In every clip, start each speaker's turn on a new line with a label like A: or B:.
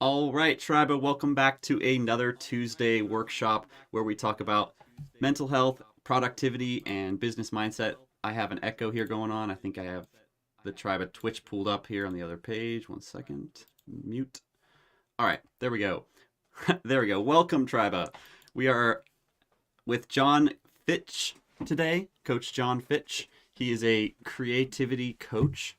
A: All right, Tribe, welcome back to another Tuesday workshop where we talk about mental health, productivity, and business mindset. I have an echo here going on. I think I have the Tribe Twitch pulled up here on the other page. One second. Mute. All right, there we go. There we go. Welcome, Tribe. We are with John Fitch today, Coach John Fitch. He is a creativity coach.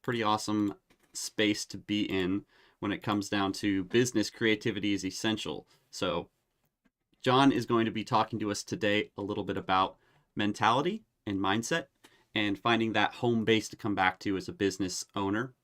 A: Pretty awesome space to be in when it comes down to business. Creativity is essential. So, John is going to be talking to us today a little bit about mentality and mindset and finding that home base to come back to as a business owner,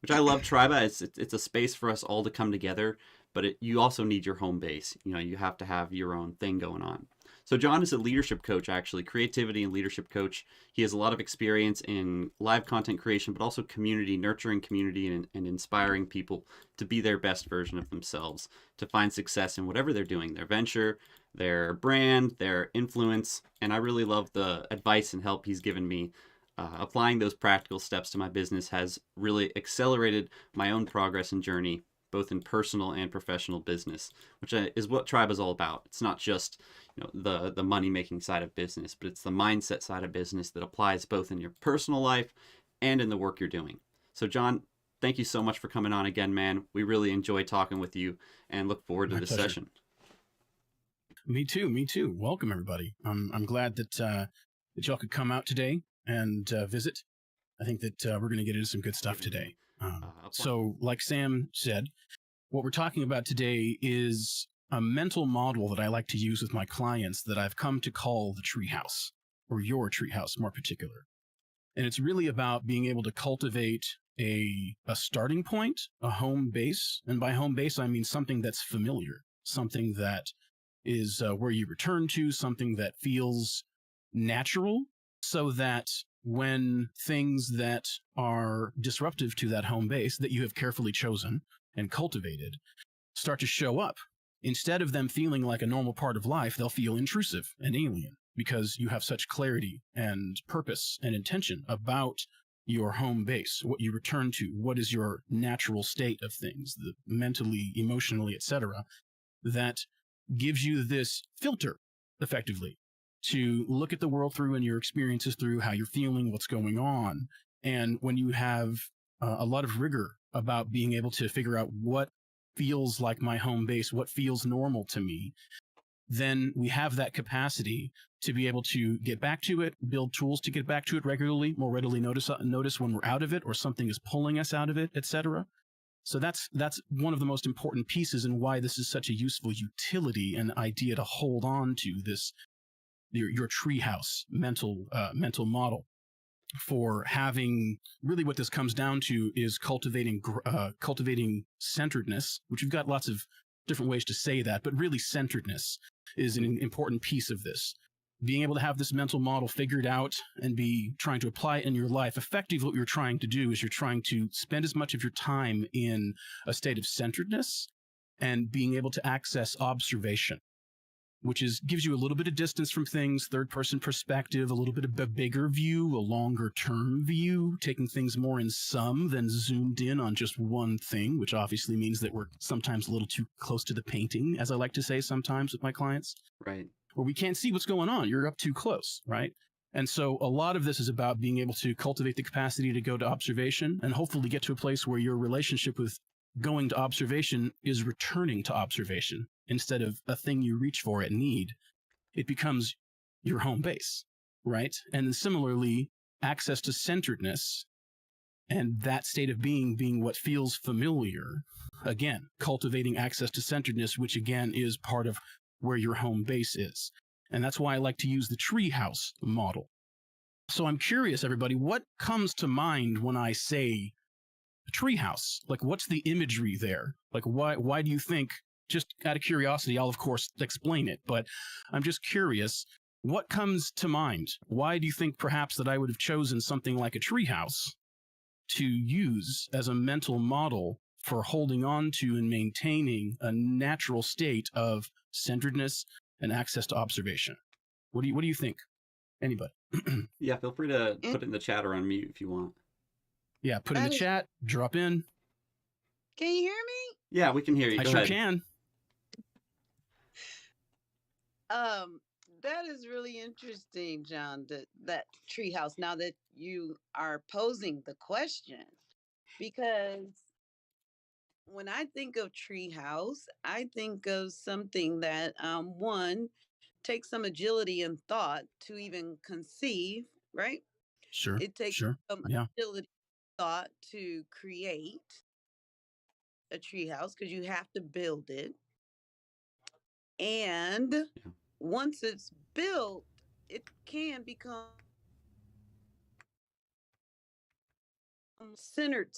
A: which I love. Triba, it's a space for us all to come together, but you also need your home base. You have to have your own thing going on. So John is a leadership coach, actually, creativity and leadership coach. He has a lot of experience in live content creation, but also community, nurturing community and inspiring people to be their best version of themselves, to find success in whatever they're doing, their venture, their brand, their influence. And I really love the advice and help he's given me. Applying those practical steps to my business has really accelerated my own progress and journey, both in personal and professional business, which is what Tribe is all about. It's not just the money making side of business, but it's the mindset side of business that applies both in your personal life and in the work you're doing. So John, thank you so much for coming on again, man. We really enjoy talking with you and look forward to
B: My
A: this
B: pleasure.
A: session.
B: Me too. Me too. Welcome everybody. I'm glad that y'all could come out today and visit. I think that we're going to get into some good stuff today. So, like Sam said, what we're talking about today is a mental model that I like to use with my clients that I've come to call the treehouse, or your treehouse, more particular. And it's really about being able to cultivate a starting point, a home base. And by home base, I mean something that's familiar, something that is where you return to, something that feels natural, so that when things that are disruptive to that home base that you have carefully chosen and cultivated start to show up, instead of them feeling like a normal part of life, they'll feel intrusive and alien because you have such clarity and purpose and intention about your home base, what you return to, what is your natural state of things, mentally, emotionally, etc., that gives you this filter effectively to look at the world through and your experiences through, how you're feeling, what's going on. And when you have a lot of rigor about being able to figure out what feels like my home base, what feels normal to me, then we have that capacity to be able to get back to it, build tools to get back to it regularly, more readily notice when we're out of it or something is pulling us out of it, etc. So that's one of the most important pieces and why this is such a useful utility and idea to hold on to this, your treehouse mental model for having. Really what this comes down to is cultivating centeredness, which we've got lots of different ways to say that, but really centeredness is an important piece of this. Being able to have this mental model figured out and be trying to apply it in your life. Effectively, what you're trying to do is you're trying to spend as much of your time in a state of centeredness and being able to access observation, which gives you a little bit of distance from things, third-person perspective, a little bit of a bigger view, a longer-term view, taking things more in sum than zoomed in on just one thing, which obviously means that we're sometimes a little too close to the painting, as I like to say sometimes with my clients.
A: Right.
B: Where we can't see what's going on. You're up too close, right? And so a lot of this is about being able to cultivate the capacity to go to observation and hopefully get to a place where your relationship with going to observation is returning to observation instead of a thing you reach for at need. It becomes your home base, right? And then similarly, access to centeredness and that state of being what feels familiar. Again, cultivating access to centeredness, which again is part of where your home base is. And that's why I like to use the treehouse model. So I'm curious, everybody, what comes to mind when I say a treehouse? Like, what's the imagery there? Like, why do you think, just out of curiosity, I'll of course explain it, but I'm just curious, what comes to mind? Why do you think perhaps that I would have chosen something like a treehouse to use as a mental model for holding on to and maintaining a natural state of centeredness and access to observation? What do you think? Anybody?
A: Yeah, feel free to put it in the chat or on mute if you want.
B: Yeah, put in the chat, drop in.
C: Can you hear me?
A: Yeah, we can hear you.
B: I
A: Go
B: sure
A: ahead.
B: can.
C: Um, that is really interesting, John. That treehouse. Now that you are posing the question, because when I think of treehouse, I think of something that one takes some agility and thought to even conceive. Right?
B: Sure,
C: It takes
B: sure.
C: some
B: Yeah,
C: agility, thought to create a treehouse because you have to build it, and
A: Yeah.
C: once it's built, it can become centered,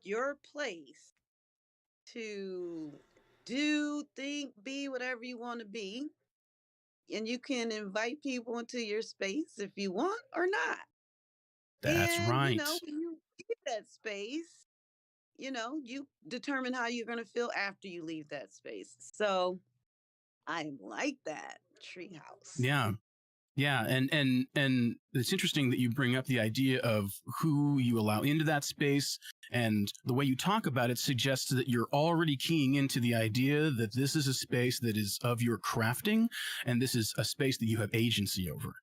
C: your place to do, think, be whatever you want to be. And you can invite people into your space if you want or not.
B: that's
C: And,
B: right.
C: when you leave that space, you determine how you're going to feel after you leave that space. So I like that treehouse.
B: Yeah. Yeah, and it's interesting that you bring up the idea of who you allow into that space, and the way you talk about it suggests that you're already keying into the idea that this is a space that is of your crafting, and this is a space that you have agency over,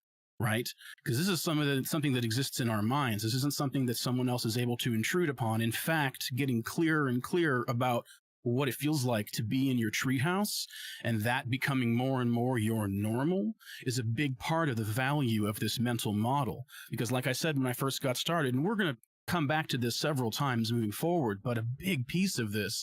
B: right? Because this is something that exists in our minds. This isn't something that someone else is able to intrude upon. In fact, getting clearer and clearer about what it feels like to be in your treehouse and that becoming more and more your normal is a big part of the value of this mental model. Because, like I said when I first got started, and we're going to come back to this several times moving forward, but a big piece of this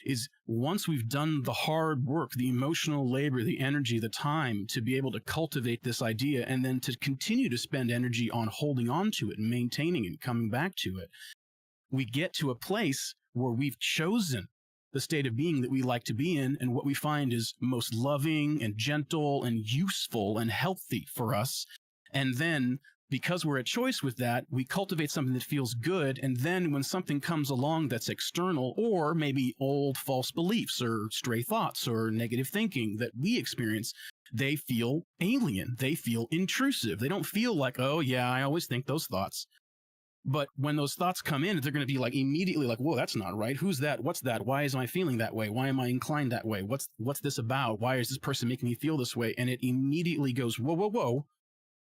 B: is once we've done the hard work, the emotional labor, the energy, the time to be able to cultivate this idea and then to continue to spend energy on holding on to it and maintaining it, coming back to it, we get to a place where we've chosen the state of being that we like to be in, and what we find is most loving and gentle and useful and healthy for us. And then because we're at choice with that, we cultivate something that feels good. And then when something comes along that's external, or maybe old false beliefs or stray thoughts or negative thinking that we experience, they feel alien. They feel intrusive. They don't feel like, oh yeah, I always think those thoughts. But when those thoughts come in, they're going to be like immediately like, whoa, that's not right. Who's that? What's that? Why am I feeling that way? Why am I inclined that way? What's this about? Why is this person making me feel this way? And it immediately goes, whoa, whoa, whoa.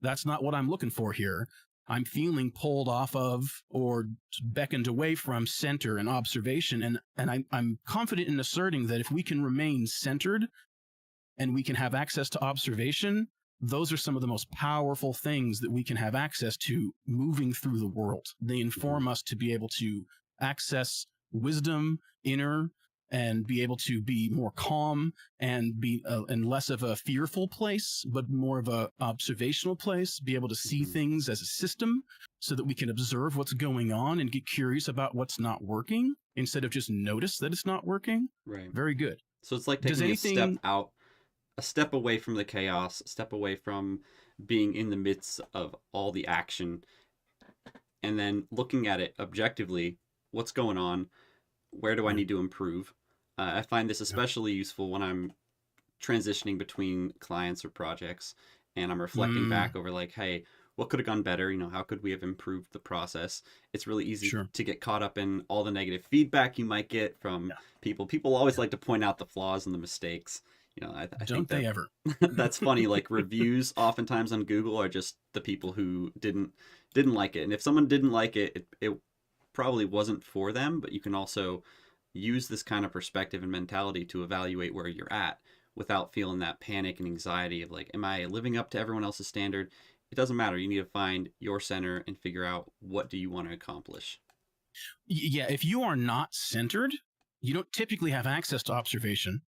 B: That's not what I'm looking for here. I'm feeling pulled off of or beckoned away from center and observation. And I'm confident in asserting that if we can remain centered and we can have access to observation, those are some of the most powerful things that we can have access to moving through the world. They inform us to be able to access wisdom, inner, and be able to be more calm and be in less of a fearful place, but more of a observational place, be able to see things as a system so that we can observe what's going on and get curious about what's not working instead of just notice that it's not working.
A: Right.
B: Very good.
A: So it's like
B: Does
A: taking a step
B: anything
A: out, a step away from the chaos, a step away from being in the midst of all the action, and then looking at it objectively. What's going on? Where do I need to improve? I find this especially useful when I'm transitioning between clients or projects and I'm reflecting back over like, hey, what could have gone better? How could we have improved the process? It's really easy
B: Sure.
A: to get caught up in all the negative feedback you might get from people. People always like to point out the flaws and the mistakes. I
B: Don't
A: think that
B: they ever?
A: that's funny. Like reviews oftentimes on Google are just the people who didn't like it. And if someone didn't like it, it probably wasn't for them, but you can also use this kind of perspective and mentality to evaluate where you're at without feeling that panic and anxiety of like, am I living up to everyone else's standard? It doesn't matter. You need to find your center and figure out what do you want to accomplish.
B: Yeah, if you are not centered, you don't typically have access to observation.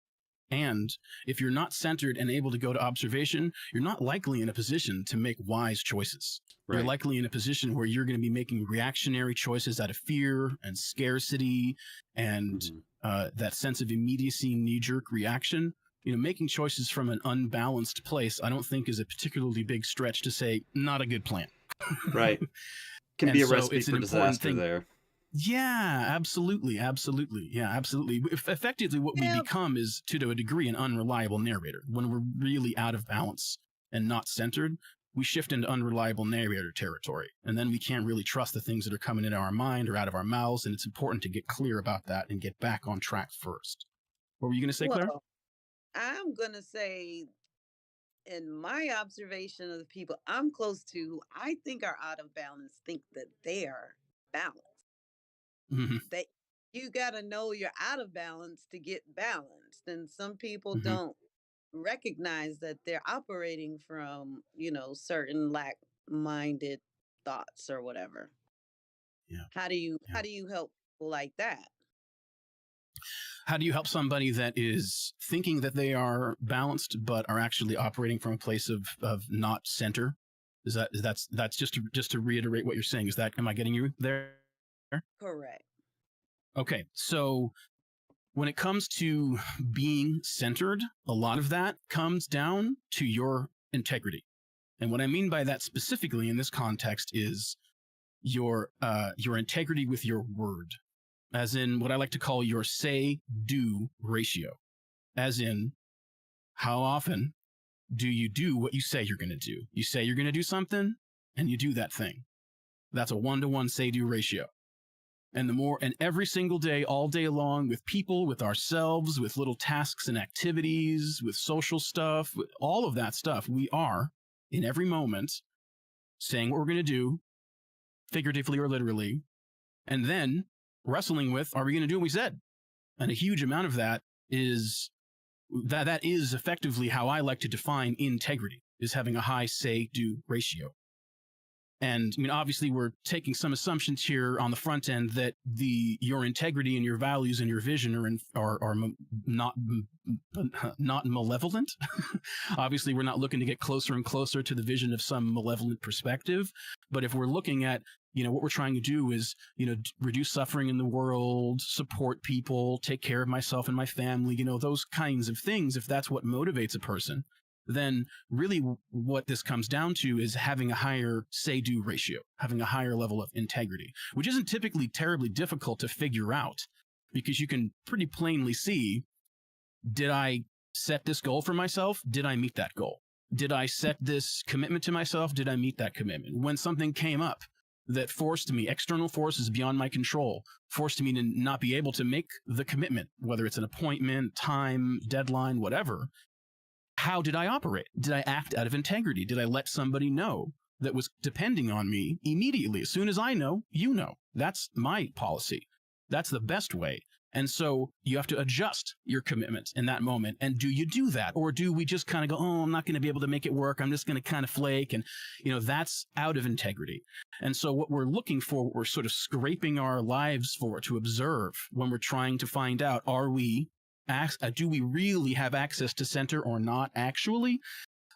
B: And if you're not centered and able to go to observation, you're not likely in a position to make wise choices.
A: Right.
B: You're likely in a position where you're going to be making reactionary choices out of fear and scarcity and that sense of immediacy, knee-jerk reaction. Making choices from an unbalanced place, I don't think is a particularly big stretch to say not a good plan.
A: Right. Can be a recipe for disaster there.
B: Yeah, absolutely. Yeah, absolutely. Effectively, what we become is, to a degree, an unreliable narrator. When we're really out of balance and not centered, we shift into unreliable narrator territory. And then we can't really trust the things that are coming into our mind or out of our mouths. And it's important to get clear about that and get back on track first. What were you going to say, Claire?
C: Well, I'm going to say, in my observation of the people I'm close to, I think are out of balance, think that they are balanced.
B: Mm-hmm.
C: That you got to know you're out of balance to get balanced. And some people
B: Mm-hmm.
C: don't recognize that they're operating from, certain lack-minded thoughts or whatever.
B: Yeah.
C: How do you
B: Yeah.
C: help people like that?
B: How do you help somebody that is thinking that they are balanced but are actually operating from a place of not center? That's just to reiterate what you're saying. Am I getting you there?
C: Correct.
B: Okay. So when it comes to being centered, a lot of that comes down to your integrity. And what I mean by that specifically in this context is your integrity with your word, as in what I like to call your say-do ratio, as in how often do you do what you say you're going to do? You say you're going to do something and you do that thing. That's a 1-to-1 say-do ratio. And every single day, all day long, with people, with ourselves, with little tasks and activities, with social stuff, with all of that stuff, we are in every moment saying what we're going to do, figuratively or literally, and then wrestling with, are we going to do what we said? And a huge amount of that is effectively how I like to define integrity, is having a high say-do ratio. And I mean, obviously, we're taking some assumptions here on the front end that your integrity and your values and your vision are not malevolent. Obviously, we're not looking to get closer and closer to the vision of some malevolent perspective. But if we're looking at, what we're trying to do is, reduce suffering in the world, support people, take care of myself and my family, those kinds of things, if that's what motivates a person, then really what this comes down to is having a higher say-do ratio, having a higher level of integrity, which isn't typically terribly difficult to figure out, because you can pretty plainly see, did I set this goal for myself? Did I meet that goal? Did I set this commitment to myself? Did I meet that commitment? When something came up that forced me, external forces beyond my control, forced me to not be able to make the commitment, whether it's an appointment, time, deadline, whatever, how did I operate? Did I act out of integrity? Did I let somebody know that was depending on me immediately? As soon as I know, you know. That's my policy. That's the best way. And so you have to adjust your commitment in that moment. And do you do that? Or do we just kind of go, oh, I'm not going to be able to make it work. I'm just going to kind of flake. And, that's out of integrity. And so what we're looking for, what we're sort of scraping our lives for, to observe when we're trying to find out, do we really have access to center or not actually?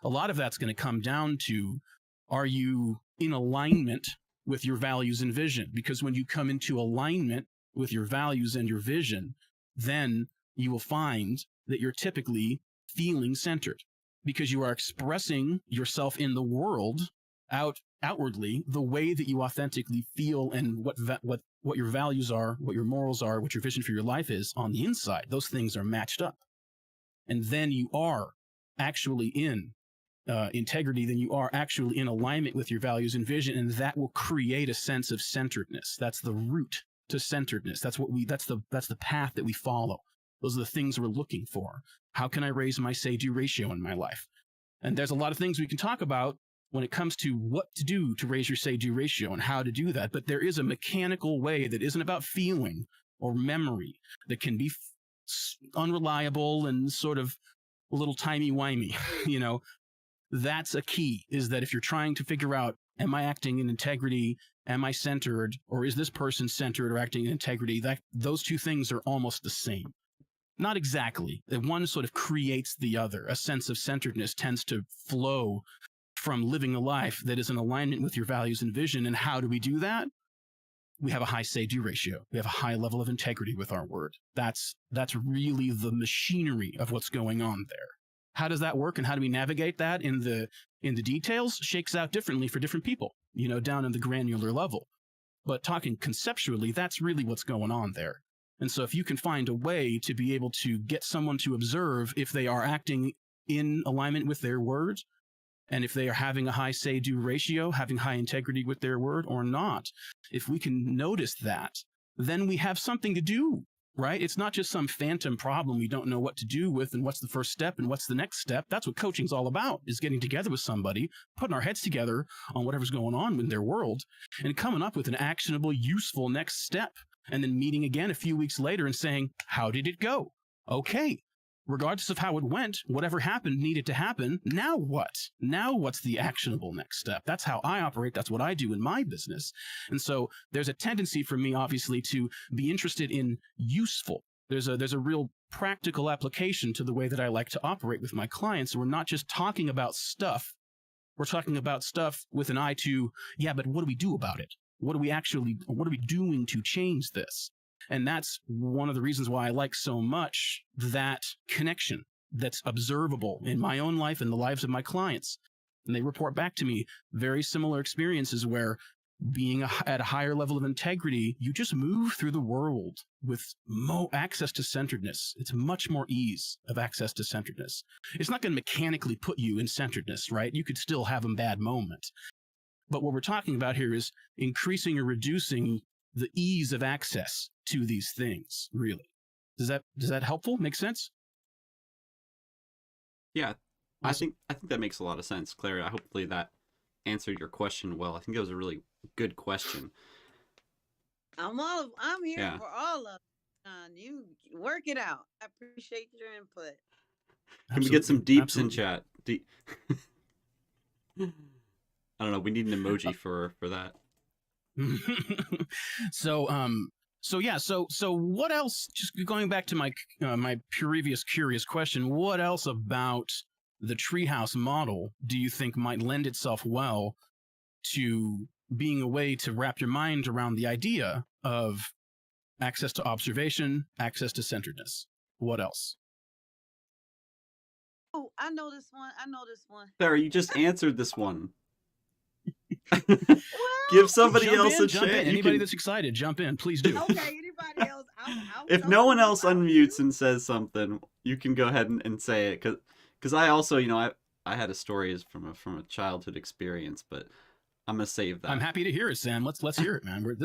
B: A lot of that's going to come down to, are you in alignment with your values and vision? Because when you come into alignment with your values and your vision, then you will find that you're typically feeling centered, because you are expressing yourself in the world outwardly the way that you authentically feel, and what your values are, what your morals are, what your vision for your life is on the inside. Those things are matched up. And then you are actually in integrity, then you are actually in alignment with your values and vision, and that will create a sense of centeredness. That's the route to centeredness. That's the path that we follow. Those are the things we're looking for. How can I raise my say-do ratio in my life? And there's a lot of things we can talk about when it comes to what to do to raise your say-do ratio and how to do that. But there is a mechanical way that isn't about feeling or memory that can be unreliable and sort of a little timey-wimey. That's a key, is that if you're trying to figure out, am I acting in integrity? Am I centered? Or is this person centered or acting in integrity? Those two things are almost the same. Not exactly. One sort of creates the other. A sense of centeredness tends to flow from living a life that is in alignment with your values and vision. And how do we do that? We have a high say-do ratio. We have a high level of integrity with our word. That's really the machinery of what's going on there. How does that work, and how do we navigate that in the details? Shakes out differently for different people, down in the granular level. But talking conceptually, that's really what's going on there. And so if you can find a way to be able to get someone to observe if they are acting in alignment with their words, and if they are having a high say-do ratio, having high integrity with their word or not, if we can notice that, then we have something to do, right? It's not just some phantom problem we don't know what to do with and what's the first step and what's the next step. That's what coaching's all about, is getting together with somebody, putting our heads together on whatever's going on in their world and coming up with an actionable, useful next step, and then meeting again a few weeks later and saying, how did it go? Okay. Regardless of how it went, whatever happened needed to happen. Now what? Now what's the actionable next step? That's how I operate. That's what I do in my business. And so there's a tendency for me, obviously, to be interested in useful. There's a real practical application to the way that I like to operate with my clients. We're not just talking about stuff. We're talking about stuff with an eye to, yeah, but what do we do about it? What are we doing to change this? And that's one of the reasons why I like so much that connection that's observable in my own life and the lives of my clients. And they report back to me very similar experiences where being at a higher level of integrity, you just move through the world with access to centeredness. It's much more ease of access to centeredness. It's not going to mechanically put you in centeredness, right? You could still have a bad moment. But what we're talking about here is increasing or reducing the ease of access to these things, really. Does that helpful? Make sense?
A: Yeah,
B: Awesome.
A: I think that makes a lot of sense, Claire. Hopefully that answered your question well. I think that was a really good question.
C: I'm here
A: Yeah.
C: for all of it, John. You work it out. I appreciate your input.
A: Can we get some deeps
B: Absolutely.
A: in chat? I don't know. We need an emoji for that.
B: So what else, just going back to my my previous curious question, what else about the Treehouse model do you think might lend itself well to being a way to wrap your mind around the idea of access to observation, access to centeredness? What else?
C: Oh, I know this one.
A: Sarah, you just answered this one.
C: Well,
A: Give somebody
B: jump
A: else
B: in,
A: a chance.
B: Anybody that's excited, jump in. Please do.
C: okay, anybody else?
A: If no one else unmutes and says something, you can go ahead and say it. Because I also, I had a story from a childhood experience, but I'm gonna save that.
B: I'm happy to hear it, Sam. Let's hear it, man. We're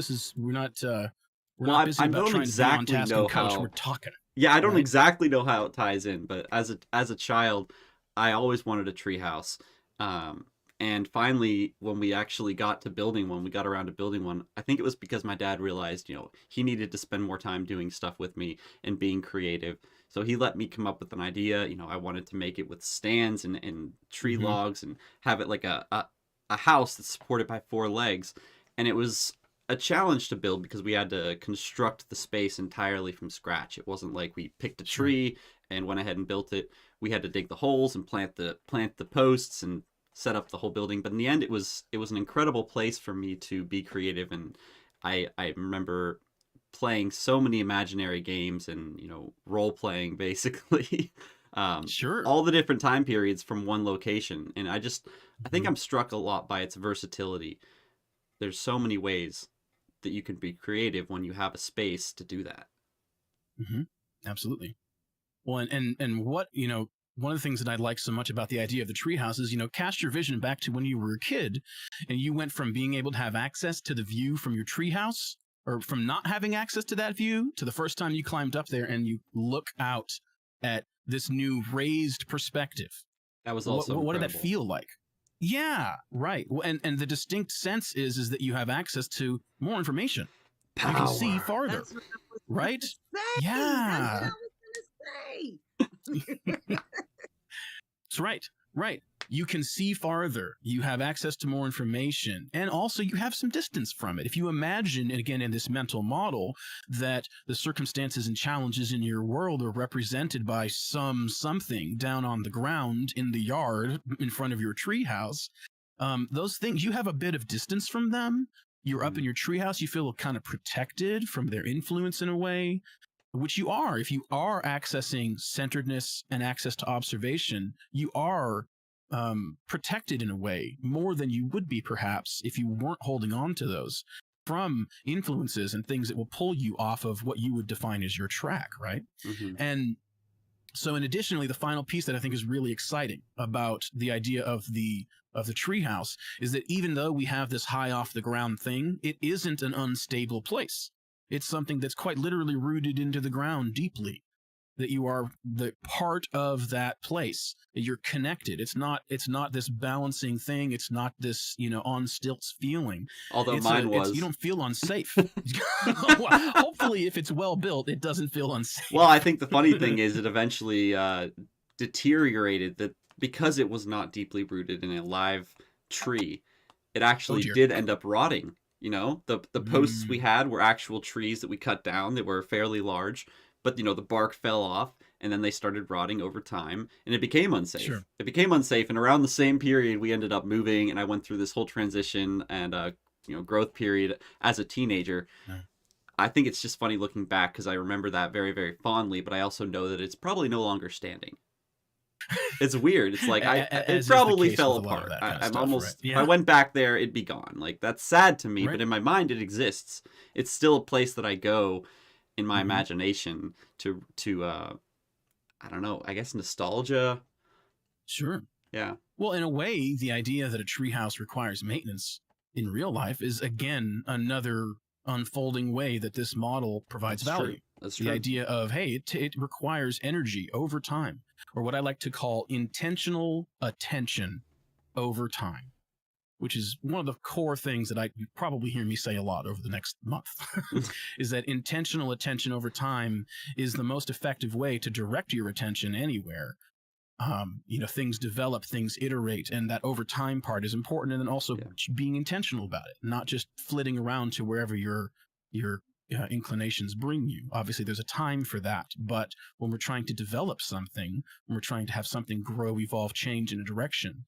B: not
A: Well,
B: not busy
A: I
B: about
A: don't
B: trying
A: exactly
B: to be on task
A: know
B: and coach.
A: how.
B: We're talking.
A: Yeah, I don't
B: right?
A: exactly know how it ties in, but as a child, I always wanted a treehouse. And finally, when we actually got around to building one, I think it was because my dad realized, he needed to spend more time doing stuff with me and being creative. So he let me come up with an idea. I wanted to make it with stands and tree logs and have it like a house that's supported by 4 legs. And it was a challenge to build because we had to construct the space entirely from scratch. It wasn't like we picked a tree and went ahead and built it. We had to dig the holes and plant the posts and set up the whole building. But in the end, it was an incredible place for me to be creative. And I remember playing so many imaginary games and role playing basically. All the different time periods from one location. And I think I'm struck a lot by its versatility. There's so many ways that you can be creative when you have a space to do that.
B: Absolutely. Well, and what, one of the things that I like so much about the idea of the treehouse is, cast your vision back to when you were a kid and you went from being able to have access to the view from your treehouse, or from not having access to that view, to the first time you climbed up there and you look out at this new raised perspective.
A: That was also
B: what did that feel like? Yeah, right. And the distinct sense is that you have access to more information.
A: Power.
B: You can see farther, right? Yeah.
C: That's what I was gonna say.
B: That's right. You can see farther. You have access to more information, and also you have some distance from it. If you imagine, and again in this mental model, that the circumstances and challenges in your world are represented by something down on the ground in the yard in front of your treehouse, those things, you have a bit of distance from them. You're up in your treehouse. You feel kind of protected from their influence in a way, which you are. If you are accessing centeredness and access to observation, you are protected in a way more than you would be perhaps if you weren't holding on to those from influences and things that will pull you off of what you would define as your track, right? And So, and additionally, the final piece that I think is really exciting about the idea of the treehouse is that even though we have this high off the ground thing, it isn't an unstable place. It's something that's quite literally rooted into the ground deeply. That you are the part of that place. That you're connected. It's not this balancing thing. It's not this, you know, on stilts feeling.
A: Although mine was.
B: You don't feel unsafe. Hopefully, if it's well built, it doesn't feel unsafe.
A: Well, I think the funny thing is it eventually deteriorated, that because it was not deeply rooted in a live tree, it actually did end up rotting. You know, the posts we had were actual trees that we cut down. They were fairly large, but, you know, the bark fell off, and then they started rotting over time, and it became unsafe.
B: Sure.
A: It became unsafe, and around the same period, we ended up moving, and I went through this whole transition and growth period as a teenager. Yeah. I think it's just funny looking back because I remember that very, very fondly, but I also know that it's probably no longer standing. It's weird. It's like it probably fell apart. I'm almost. Right? Yeah. If I went back there, it'd be gone. Like, that's sad to me, right. But in my mind, it exists. It's still a place that I go in my imagination to I don't know. I guess nostalgia.
B: Sure.
A: Yeah.
B: Well, in a way, the idea that a treehouse requires maintenance in real life is again another unfolding way that this model provides value.
A: That's true.
B: The idea of, hey, it requires energy over time, or what I like to call intentional attention over time, which is one of the core things that you probably hear me say a lot over the next month, is that intentional attention over time is the most effective way to direct your attention anywhere. You know, things develop, things iterate, and that over time part is important. And then also being intentional about it, not just flitting around to wherever your inclinations bring you. Obviously, there's a time for that. But when we're trying to develop something, when we're trying to have something grow, evolve, change in a direction,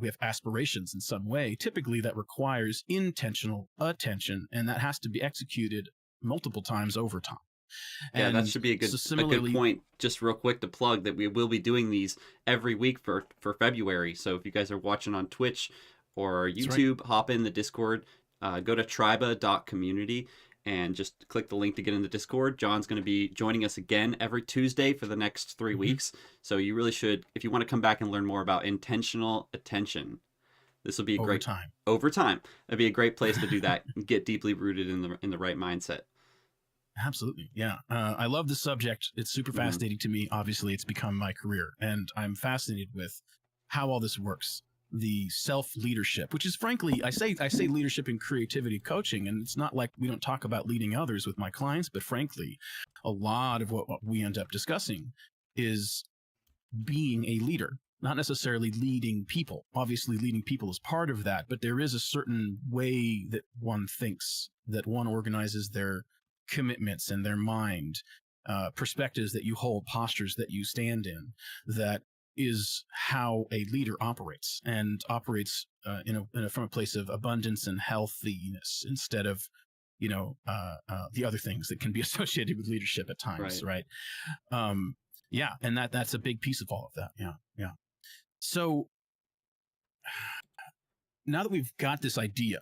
B: we have aspirations in some way. Typically, that requires intentional attention, and that has to be executed multiple times over time.
A: Yeah, that should be a good point. Just real quick to plug that we will be doing these every week for February. So if you guys are watching on Twitch or YouTube, hop in the Discord, go to triba.community and just click the link to get in the Discord. John's going to be joining us again every Tuesday for the next 3 weeks. So you really should, if you want to come back and learn more about intentional attention, this will be a great time. Over time. That'd be a great place to do that and get deeply rooted in the right mindset.
B: Absolutely. Yeah. I love the subject. It's super fascinating to me. Obviously, it's become my career, and I'm fascinated with how all this works. The self-leadership, which is frankly, I say leadership and creativity coaching, and it's not like we don't talk about leading others with my clients, but frankly, a lot of what we end up discussing is being a leader, not necessarily leading people. Obviously, leading people is part of that, but there is a certain way that one thinks, that one organizes their commitments and their mind, perspectives that you hold, postures that you stand in, that is how a leader operates, and operates from a place of abundance and healthiness instead of, the other things that can be associated with leadership at times, right? Yeah, and that's a big piece of all of that. Yeah. So now that we've got this idea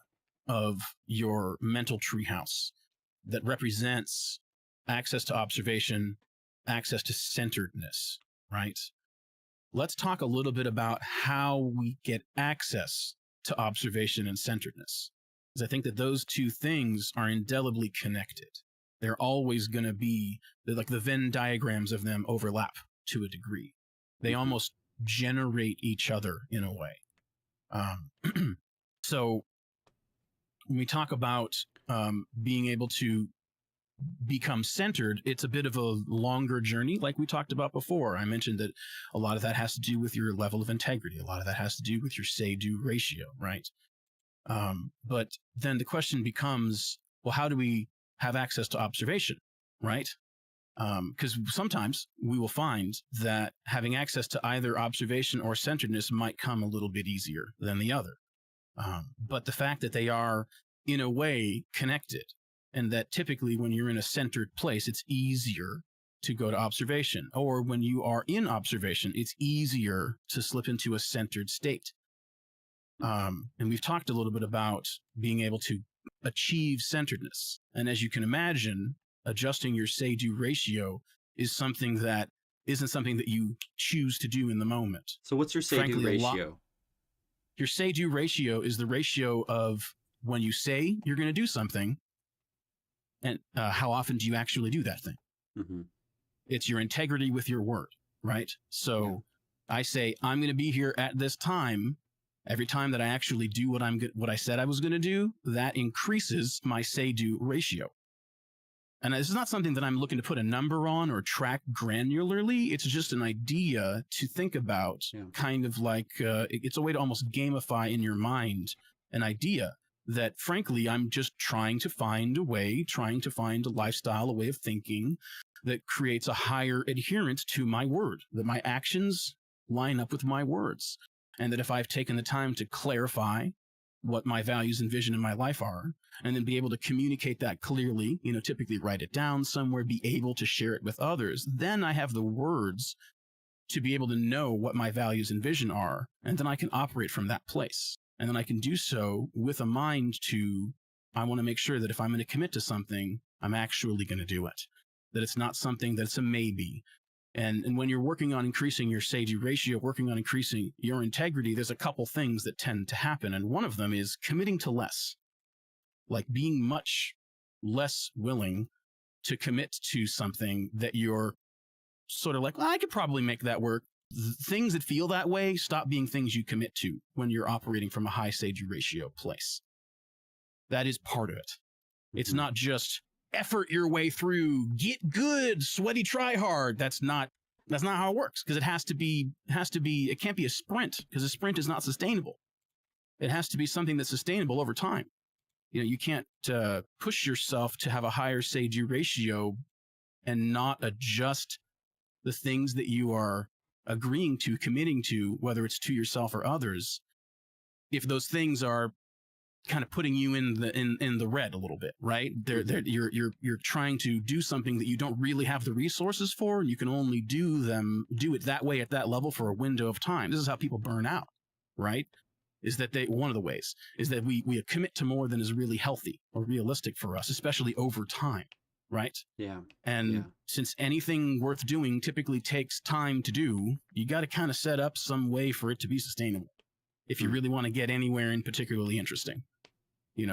B: of your mental treehouse that represents access to observation, access to centeredness, right? Let's talk a little bit about how we get access to observation and centeredness, because I think that those two things are indelibly connected. They're always going to be, like the Venn diagrams of them overlap to a degree. They almost generate each other in a way. So when we talk about being able to become centered, it's a bit of a longer journey, like we talked about before. I mentioned that a lot of that has to do with your level of integrity. A lot of that has to do with your say-do ratio, right? But then the question becomes, well, how do we have access to observation, right? Because sometimes we will find that having access to either observation or centeredness might come a little bit easier than the other. But the fact that they are, in a way, connected, and that typically when you're in a centered place, it's easier to go to observation. Or when you are in observation, it's easier to slip into a centered state. And we've talked a little bit about being able to achieve centeredness. And as you can imagine, adjusting your say-do ratio is something that isn't something that you choose to do in the moment.
A: So what's your say-do ratio?
B: Your say-do ratio is the ratio of when you say you're going to do something and how often do you actually do that thing.
A: Mm-hmm.
B: It's your integrity with your word, right? So I say, I'm going to be here at this time. Every time that I actually do what I said I was going to do, that increases my say-do ratio. And this is not something that I'm looking to put a number on or track granularly. It's just an idea to think about, kind of like it's a way to almost gamify in your mind an idea that, frankly, I'm just trying to find a lifestyle, a way of thinking that creates a higher adherence to my word, that my actions line up with my words. And that if I've taken the time to clarify what my values and vision in my life are, and then be able to communicate that clearly, typically write it down somewhere, be able to share it with others, then I have the words to be able to know what my values and vision are, and then I can operate from that place. And then I can do so with a mind I want to make sure that if I'm going to commit to something, I'm actually going to do it, that it's not something that's a maybe. And when you're working on increasing your say-do ratio, working on increasing your integrity, there's a couple things that tend to happen. And one of them is committing to less, like being much less willing to commit to something that you're sort of like, well, I could probably make that work. Things that feel that way stop being things you commit to when you're operating from a high say-do ratio place. That is part of it. It's not just effort your way through, get good, sweaty, try hard. That's not how it works, because it can't be a sprint, because a sprint is not sustainable. It has to be something that's sustainable over time. You can't push yourself to have a higher say-do ratio and not adjust the things that you are agreeing to, committing to, whether it's to yourself or others, if those things are kind of putting you in the red a little bit, right? You're trying to do something that you don't really have the resources for, and you can only do it that way at that level for a window of time. This is how people burn out, right? Is that one of the ways is that we commit to more than is really healthy or realistic for us, especially over time, right?
A: Yeah.
B: And since anything worth doing typically takes time to do, you got to kind of set up some way for it to be sustainable if you really want to get anywhere in particularly interesting.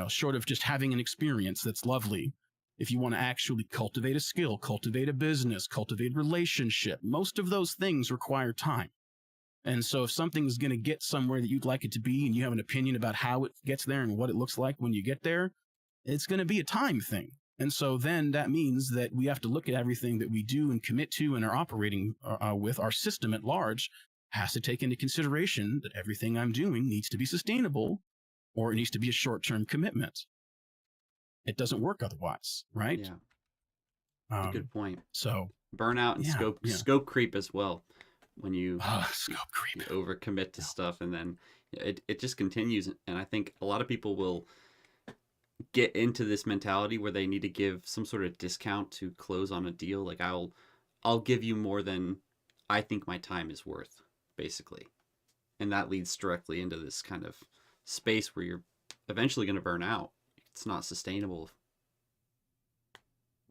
B: Short of just having an experience that's lovely, if you want to actually cultivate a skill, cultivate a business, cultivate a relationship, most of those things require time. And so if something's going to get somewhere that you'd like it to be, and you have an opinion about how it gets there and what it looks like when you get there, it's going to be a time thing. And so then that means that we have to look at everything that we do and commit to and are operating with. Our system at large has to take into consideration that everything I'm doing needs to be sustainable, or it needs to be a short-term commitment. It doesn't work otherwise, right?
A: Yeah. That's a good point.
B: So
A: burnout and scope creep as well. When you overcommit to stuff, and then it just continues. And I think a lot of people will get into this mentality where they need to give some sort of discount to close on a deal. Like I'll give you more than I think my time is worth, basically. And that leads directly into this kind of space where you're eventually going to burn out. It's not sustainable.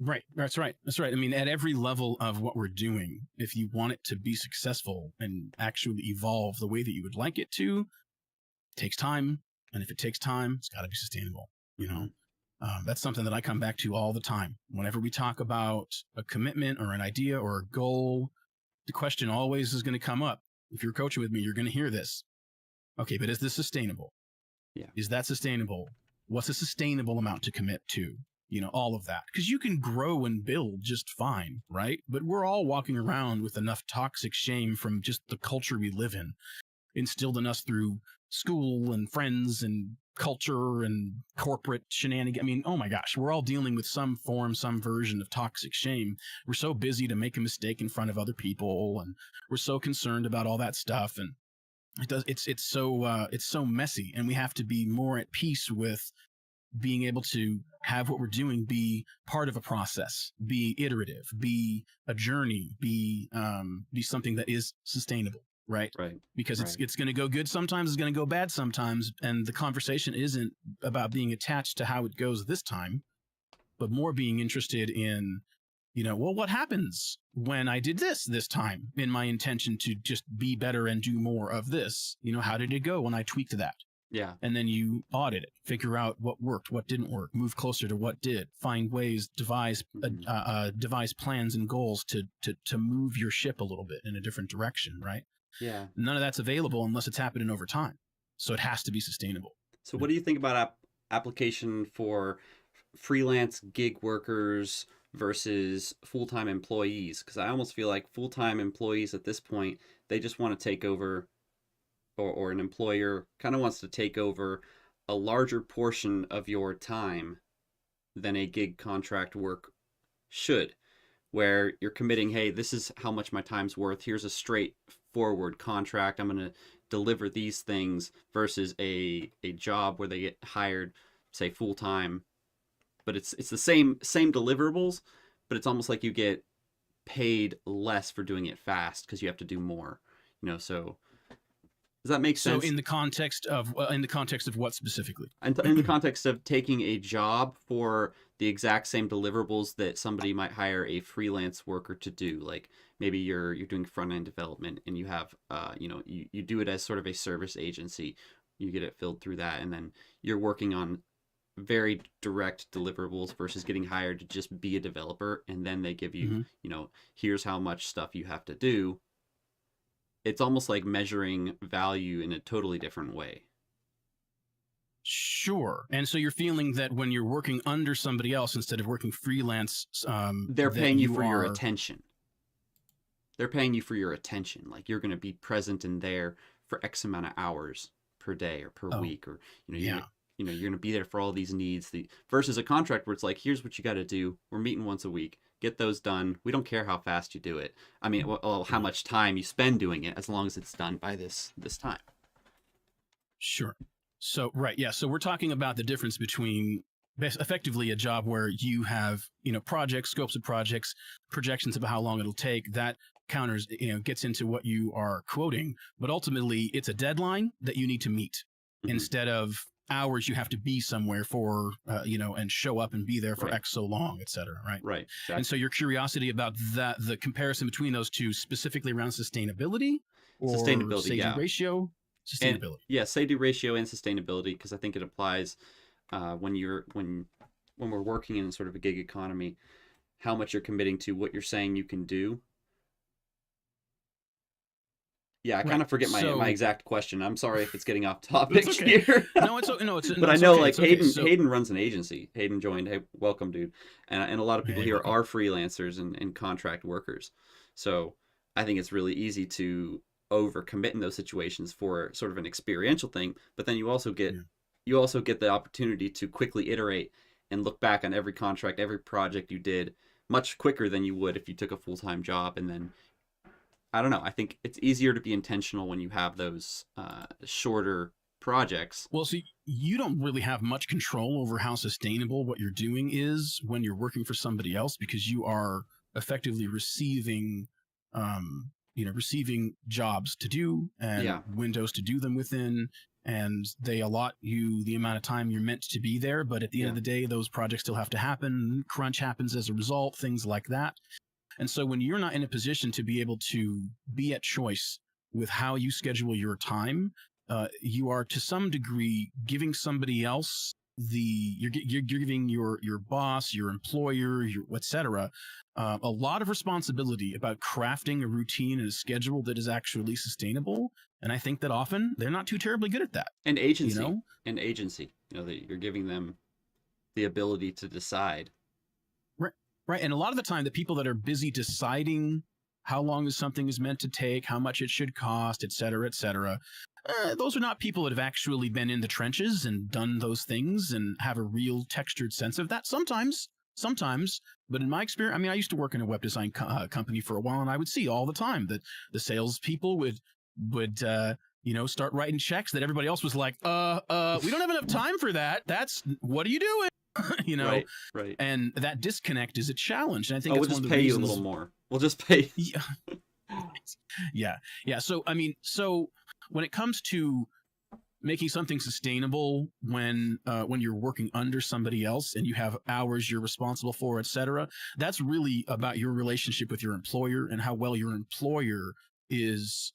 B: Right. That's right. I mean, at every level of what we're doing, if you want it to be successful and actually evolve the way that you would like it to, it takes time. And if it takes time, it's got to be sustainable. That's something that I come back to all the time. Whenever we talk about a commitment or an idea or a goal, the question always is going to come up. If you're coaching with me, you're going to hear this. Okay, but is this sustainable?
A: Yeah.
B: Is that sustainable? What's a sustainable amount to commit to? All of that. Because you can grow and build just fine, right? But we're all walking around with enough toxic shame from just the culture we live in, instilled in us through school and friends and culture and corporate shenanigans. I mean, oh my gosh, we're all dealing with some version of toxic shame. We're so busy to make a mistake in front of other people, and we're so concerned about all that stuff. And it's so messy, and we have to be more at peace with being able to have what we're doing be part of a process, be iterative, be a journey, be something that is sustainable, right?
A: Right.
B: Because it's going to go good sometimes, it's going to go bad sometimes, and the conversation isn't about being attached to how it goes this time, but more being interested in well, what happens when I did this time in my intention to just be better and do more of this? How did it go when I tweaked that?
A: Yeah.
B: And then you audit it, figure out what worked, what didn't work, move closer to what did, find ways, devise plans and goals to move your ship a little bit in a different direction, right?
A: Yeah.
B: None of that's available unless it's happening over time. So it has to be sustainable.
A: So what do you think about application for freelance gig workers versus full-time employees? Because I almost feel like full-time employees at this point, they just want to take over, or an employer kind of wants to take over a larger portion of your time than a gig contract work should, where you're committing, hey, this is how much my time's worth. Here's a straightforward contract. I'm going to deliver these things versus a job where they get hired, say, full-time, but it's the same deliverables, but it's almost like you get paid less for doing it fast because you have to do more, so does that make sense?
B: So in the context of what specifically?
A: In the context of taking a job for the exact same deliverables that somebody might hire a freelance worker to do, like maybe you're doing front end development and you have you do it as sort of a service agency, you get it filled through that, and then you're working on very direct deliverables versus getting hired to just be a developer, and then they give you here's how much stuff you have to do. It's almost like measuring value in a totally different way.
B: Sure. And so you're feeling that when you're working under somebody else instead of working freelance,
A: they're paying you for your attention. They're paying you for your attention. Like you're going to be present in there for X amount of hours per day or per week, or you're going to be there for all these needs. Versus a contract where it's like, here's what you got to do. We're meeting once a week. Get those done. We don't care how fast you do it. I mean, how much time you spend doing it, as long as it's done by this time.
B: Sure. So, right. Yeah. So we're talking about the difference between effectively a job where you have, projects, scopes of projects, projections of how long it'll take. That counters, gets into what you are quoting, but ultimately it's a deadline that you need to meet instead of hours you have to be somewhere for, and show up and be there for X so long, et cetera. Right.
A: Right. Exactly.
B: And so your curiosity about the comparison between those two, specifically around sustainability or say-do ratio, sustainability.
A: Say-do ratio and sustainability, because I think it applies when we're working in sort of a gig economy, how much you're committing to what you're saying you can do. Yeah, I kind of forget my exact question. I'm sorry if it's getting off topic here.
B: No, it's
A: but I know Hayden runs an agency. Hayden joined. Hey, welcome, dude. And a lot of people here are freelancers and contract workers. So I think it's really easy to overcommit in those situations for sort of an experiential thing. But then you also get the opportunity to quickly iterate and look back on every contract, every project you did much quicker than you would if you took a full-time job. And then I don't know. I think it's easier to be intentional when you have those shorter projects.
B: Well, see, you don't really have much control over how sustainable what you're doing is when you're working for somebody else, because you are effectively receiving jobs to do and windows to do them within, and they allot you the amount of time you're meant to be there. But at the end of the day, those projects still have to happen. Crunch happens as a result, things like that. And so when you're not in a position to be able to be at choice with how you schedule your time, you are to some degree giving somebody else you're giving your boss, your employer, et cetera, a lot of responsibility about crafting a routine and a schedule that is actually sustainable. And I think that often they're not too terribly good at that.
A: And agency, that you're giving them the ability to decide.
B: Right. And a lot of the time, the people that are busy deciding how long something is meant to take, how much it should cost, et cetera, those are not people that have actually been in the trenches and done those things and have a real textured sense of that. Sometimes, but in my experience, I used to work in a web design company for a while, and I would see all the time that the salespeople would start writing checks that everybody else was like, we don't have enough time for that. What are you doing?
A: Right.
B: And that disconnect is a challenge. And I think
A: we'll just pay you a little more. We'll just pay.
B: Yeah. So, so when it comes to making something sustainable when you're working under somebody else and you have hours you're responsible for, etc. That's really about your relationship with your employer and how well your employer is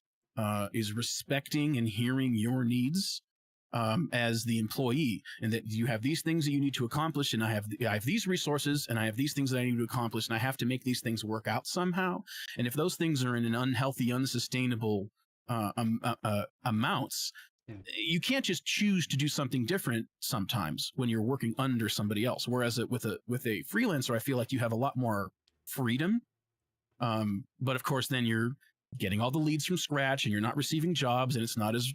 B: respecting and hearing your needs as the employee, and that you have these things that you need to accomplish, and I have these resources, and I have these things that I need to accomplish, and I have to make these things work out somehow. And if those things are in an unhealthy, unsustainable amounts, you can't just choose to do something different sometimes when you're working under somebody else. Whereas with a freelancer, I feel like you have a lot more freedom. But of course, then you're getting all the leads from scratch, and you're not receiving jobs, and it's not as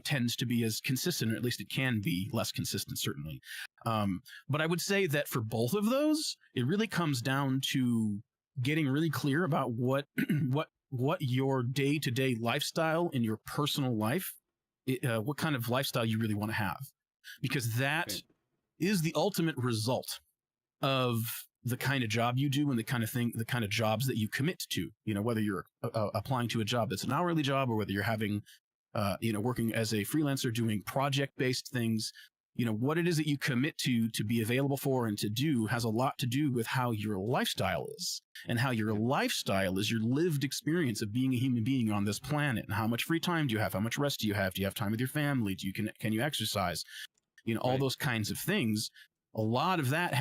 B: tends to be as consistent, or at least it can be less consistent, certainly. But I would say that for both of those, it really comes down to getting really clear about what your day-to-day lifestyle in your personal life, what kind of lifestyle you really want to have, because that is the ultimate result of the kind of job you do and the kind of jobs that you commit to. Whether you're applying to a job that's an hourly job, or whether you're having, working as a freelancer doing project-based things, what it is that you commit to be available for and to do has a lot to do with how your lifestyle is, and how your lifestyle is your lived experience of being a human being on this planet. And how much free time do you have? How much rest do you have? Do you have time with your family? Can you exercise? All those kinds of things. A lot of that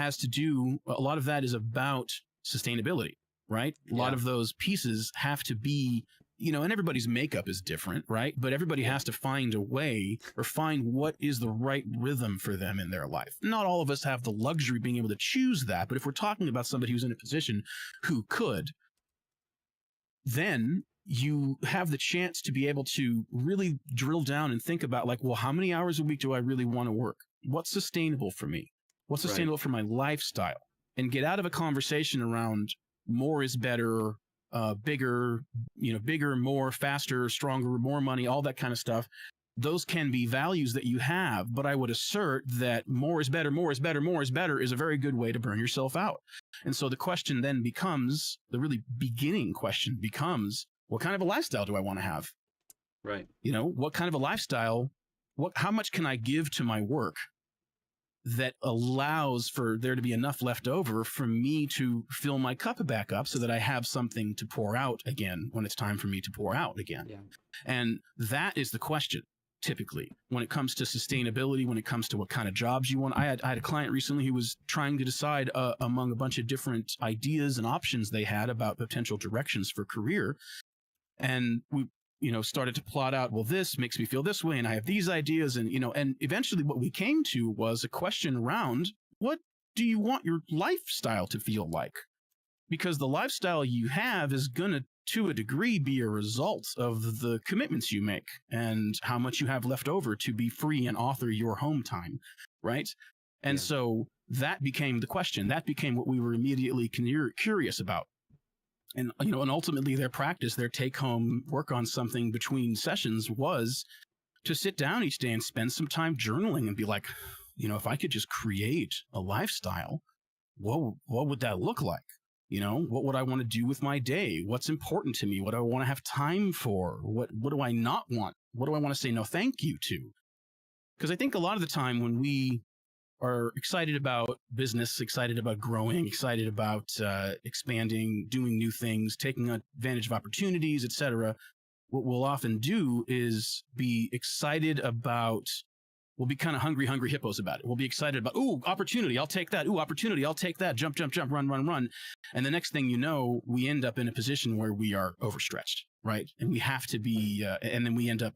B: is about sustainability, right? A lot of those pieces have to be, and everybody's makeup is different, right? But everybody has to find a way, or find what is the right rhythm for them in their life. Not all of us have the luxury of being able to choose that, but if we're talking about somebody who's in a position who could, then you have the chance to be able to really drill down and think about, like, well, how many hours a week do I really want to work? What's sustainable for me? What's sustainable for my lifestyle? And get out of a conversation around more is better, bigger, more, faster, stronger, more money, all that kind of stuff. Those can be values that you have, but I would assert that more is better, more is better, more is better is a very good way to burn yourself out. And so the question then becomes, the really beginning question becomes, what kind of a lifestyle do I want to have?
A: Right.
B: What kind of a lifestyle, how much can I give to my work that allows for there to be enough left over for me to fill my cup back up, so that I have something to pour out again when it's time for me to pour out again. Yeah. And that is the question, typically, when it comes to sustainability, when it comes to what kind of jobs you want. I had a client recently who was trying to decide among a bunch of different ideas and options they had about potential directions for career. And we started to plot out, well, this makes me feel this way, and I have these ideas, and and eventually what we came to was a question around, what do you want your lifestyle to feel like? Because the lifestyle you have is gonna, to a degree, be a result of the commitments you make and how much you have left over to be free and author your home time, right? And so that became the question. That became what we were immediately curious about. And, and ultimately their practice, their take-home work on something between sessions was to sit down each day and spend some time journaling and be like, if I could just create a lifestyle, what would that look like? What would I want to do with my day? What's important to me? What do I want to have time for? What do I not want? What do I want to say no thank you to? Because I think a lot of the time when we are excited about business, excited about growing, excited about expanding, doing new things, taking advantage of opportunities, etc., what we'll often do is be excited about, we'll be kind of hungry hippos about it. We'll be excited about, ooh, opportunity, I'll take that. Ooh, opportunity, I'll take that. Jump, run. And the next thing you know, we end up in a position where we are overstretched, right? And we have to be, and then we end up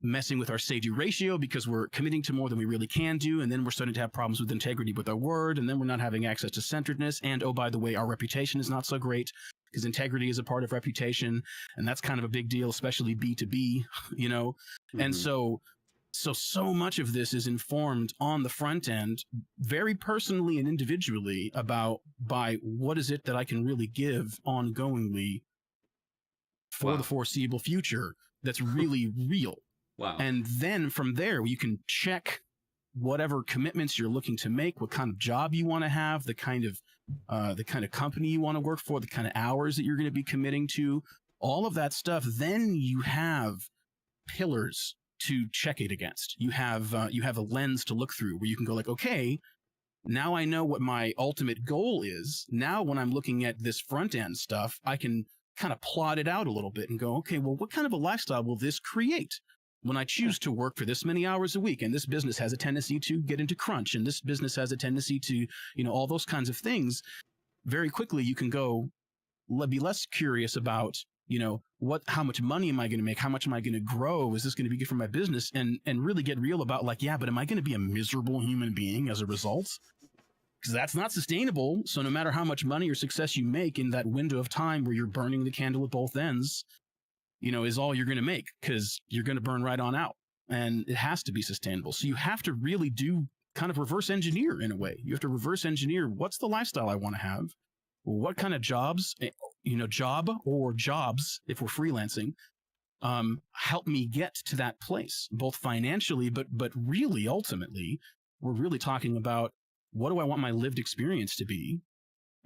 B: messing with our say-do ratio because we're committing to more than we really can do. And then we're starting to have problems with integrity with our word. And then we're not having access to centeredness. And oh, by the way, our reputation is not so great because integrity is a part of reputation. And that's kind of a big deal, especially B2B, Mm-hmm. And so much of this is informed on the front end, very personally and individually, by what is it that I can really give ongoingly for the foreseeable future that's really real.
A: Wow.
B: And then from there, you can check whatever commitments you're looking to make, what kind of job you want to have, the kind of company you want to work for, the kind of hours that you're going to be committing to, all of that stuff. Then you have pillars to check it against. You have a lens to look through where you can go like, okay, now I know what my ultimate goal is. Now when I'm looking at this front end stuff, I can kind of plot it out a little bit and go, okay, well, what kind of a lifestyle will this create when I choose to work for this many hours a week? And this business has a tendency to get into crunch, and this business has a tendency to, all those kinds of things. Very quickly, you can go be less curious about, how much money am I going to make? How much am I going to grow? Is this going to be good for my business? And really get real about like, yeah, but am I going to be a miserable human being as a result? Because that's not sustainable. So no matter how much money or success you make in that window of time where you're burning the candle at both ends, is all you're going to make, because you're going to burn right on out, and it has to be sustainable. So you have to really do kind of reverse engineer in a way. You have to reverse engineer, what's the lifestyle I want to have? What kind of jobs, job or jobs, if we're freelancing, help me get to that place, both financially, but really ultimately, we're really talking about, what do I want my lived experience to be?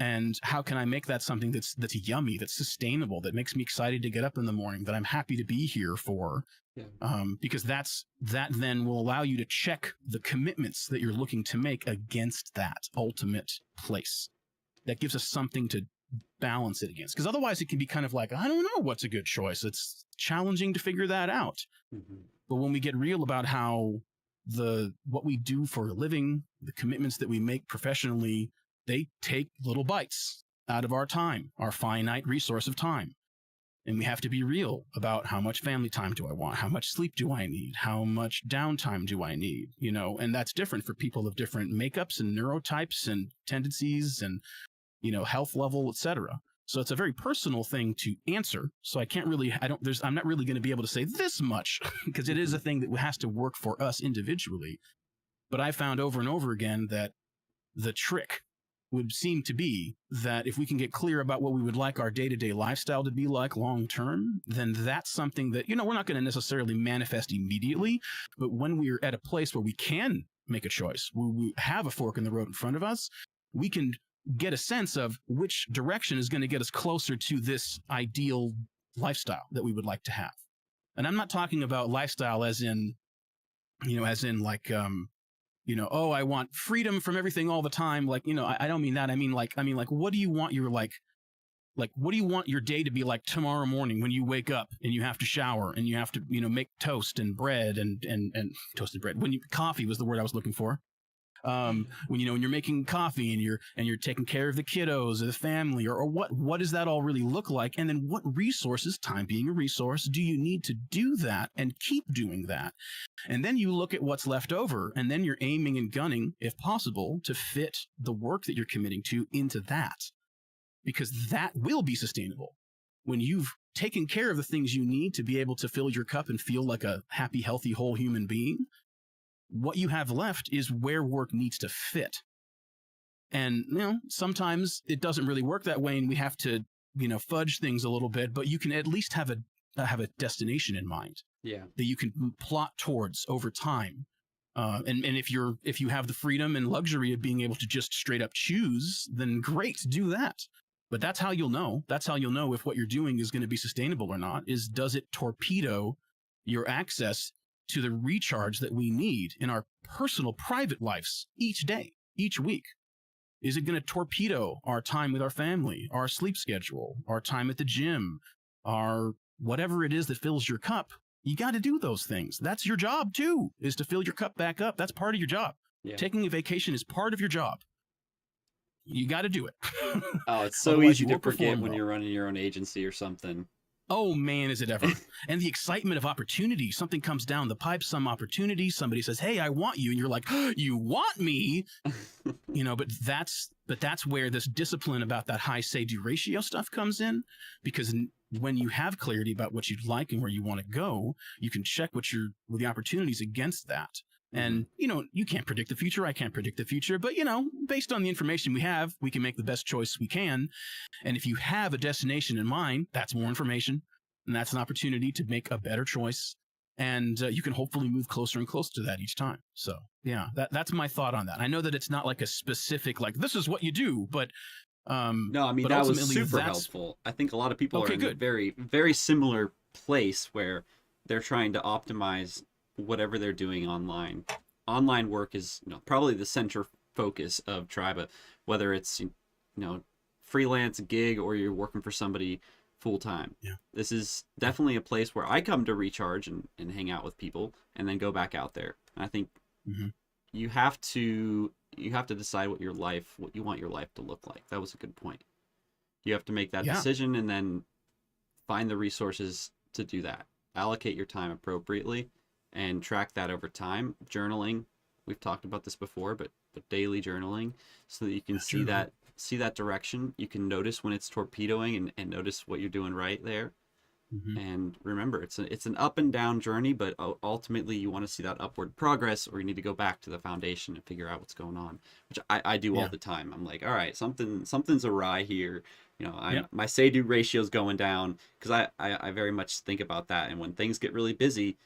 B: And how can I make that something that's yummy, that's sustainable, that makes me excited to get up in the morning, that I'm happy to be here for? Yeah. Because that then will allow you to check the commitments that you're looking to make against that ultimate place. That gives us something to balance it against. Because otherwise it can be kind of like, I don't know what's a good choice. It's challenging to figure that out. Mm-hmm. But when we get real about how what we do for a living, the commitments that we make professionally, they take little bites out of our time, our finite resource of time. And we have to be real about, how much family time do I want? How much sleep do I need? How much downtime do I need? And that's different for people of different makeups and neurotypes and tendencies and, health level, etc. So it's a very personal thing to answer. So I can't really, I'm not really going to be able to say this much because it is a thing that has to work for us individually. But I found over and over again that the trick would seem to be that if we can get clear about what we would like our day-to-day lifestyle to be like long-term, then that's something that, we're not going to necessarily manifest immediately. But when we're at a place where we can make a choice, where we have a fork in the road in front of us, we can get a sense of which direction is going to get us closer to this ideal lifestyle that we would like to have. And I'm not talking about lifestyle as in like, oh, I want freedom from everything all the time. Like, I don't mean that. I mean, like, what do you want your what do you want your day to be like tomorrow morning when you wake up and you have to shower and you have to, make toast and bread and toasted bread. Coffee was the word I was looking for. When you're making coffee and you're taking care of the kiddos or the family, or what does that all really look like? And then what resources, time being a resource, do you need to do that and keep doing that? And then you look at what's left over, and then you're aiming and gunning, if possible, to fit the work that you're committing to into that, because that will be sustainable. When you've taken care of the things you need to be able to fill your cup and feel like a happy, healthy, whole human being, what you have left is where work needs to fit. And, sometimes it doesn't really work that way, and we have to, fudge things a little bit, but you can at least have a destination in mind. Yeah. That you can plot towards over time. And if you have the freedom and luxury of being able to just straight up choose, then great, do that. But that's how you'll know. That's how you'll know if what you're doing is going to be sustainable or not, is does it torpedo your access to the recharge that we need in our personal private lives each day, each week? Is it going to torpedo our time with our family, our sleep schedule, our time at the gym, our whatever it is that fills your cup? You got to do those things. That's your job too, is to fill your cup back up. That's part of your job. Yeah. Taking a vacation is part of your job. You got to do it.
A: Oh, it's so easy to forget when you're running your own agency or something.
B: Oh, man, is it ever. And the excitement of opportunity. Something comes down the pipe, some opportunity. Somebody says, hey, I want you. And you're like, you want me? But that's where this discipline about that high say-do ratio stuff comes in. Because when you have clarity about what you'd like and where you want to go, you can check with the opportunities against that. And, you can't predict the future. I can't predict the future. But, based on the information we have, we can make the best choice we can. And if you have a destination in mind, that's more information. And that's an opportunity to make a better choice. And you can hopefully move closer and closer to that each time. So, yeah, that's my thought on that. I know that it's not like a specific, like, this is what you do. But
A: no, I mean, that was super helpful. I think a lot of people are in a very, very similar place where they're trying to optimize whatever they're doing online. Online work is, probably the center focus of Triba, whether it's, freelance gig or you're working for somebody full time.
B: Yeah.
A: This is definitely a place where I come to recharge and hang out with people and then go back out there. And I think you have to decide what you want your life to look like. That was a good point. You have to make that decision and then find the resources to do that. Allocate your time appropriately and track that over time. Journaling, we've talked about this before, but daily journaling so that you can see that direction. You can notice when it's torpedoing and notice what you're doing right there. And remember, it's an up and down journey, but ultimately you want to see that upward progress, or you need to go back to the foundation and figure out what's going on, which I do all the time. I'm like, all right, something's awry here. My say-do ratio is going down, because I very much think about that. And when things get really busy,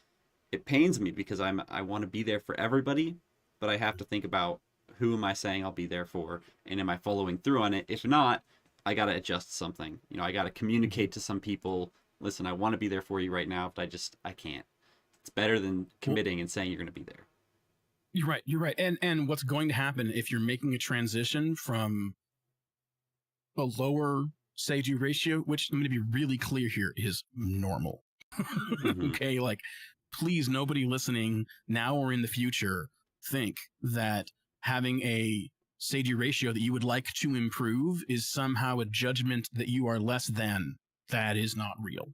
A: it pains me because I want to be there for everybody, but I have to think about, who am I saying I'll be there for, and am I following through on it? If not, I got to adjust something. I got to communicate to some people, listen, I want to be there for you right now, but I can't. It's better than committing and saying you're going to be there.
B: You're right. And what's going to happen if you're making a transition from a lower say-do ratio, which I'm going to be really clear here, is normal. Okay, like, please, nobody listening now or in the future think that having a say-do ratio that you would like to improve is somehow a judgment that you are less than. That is not real.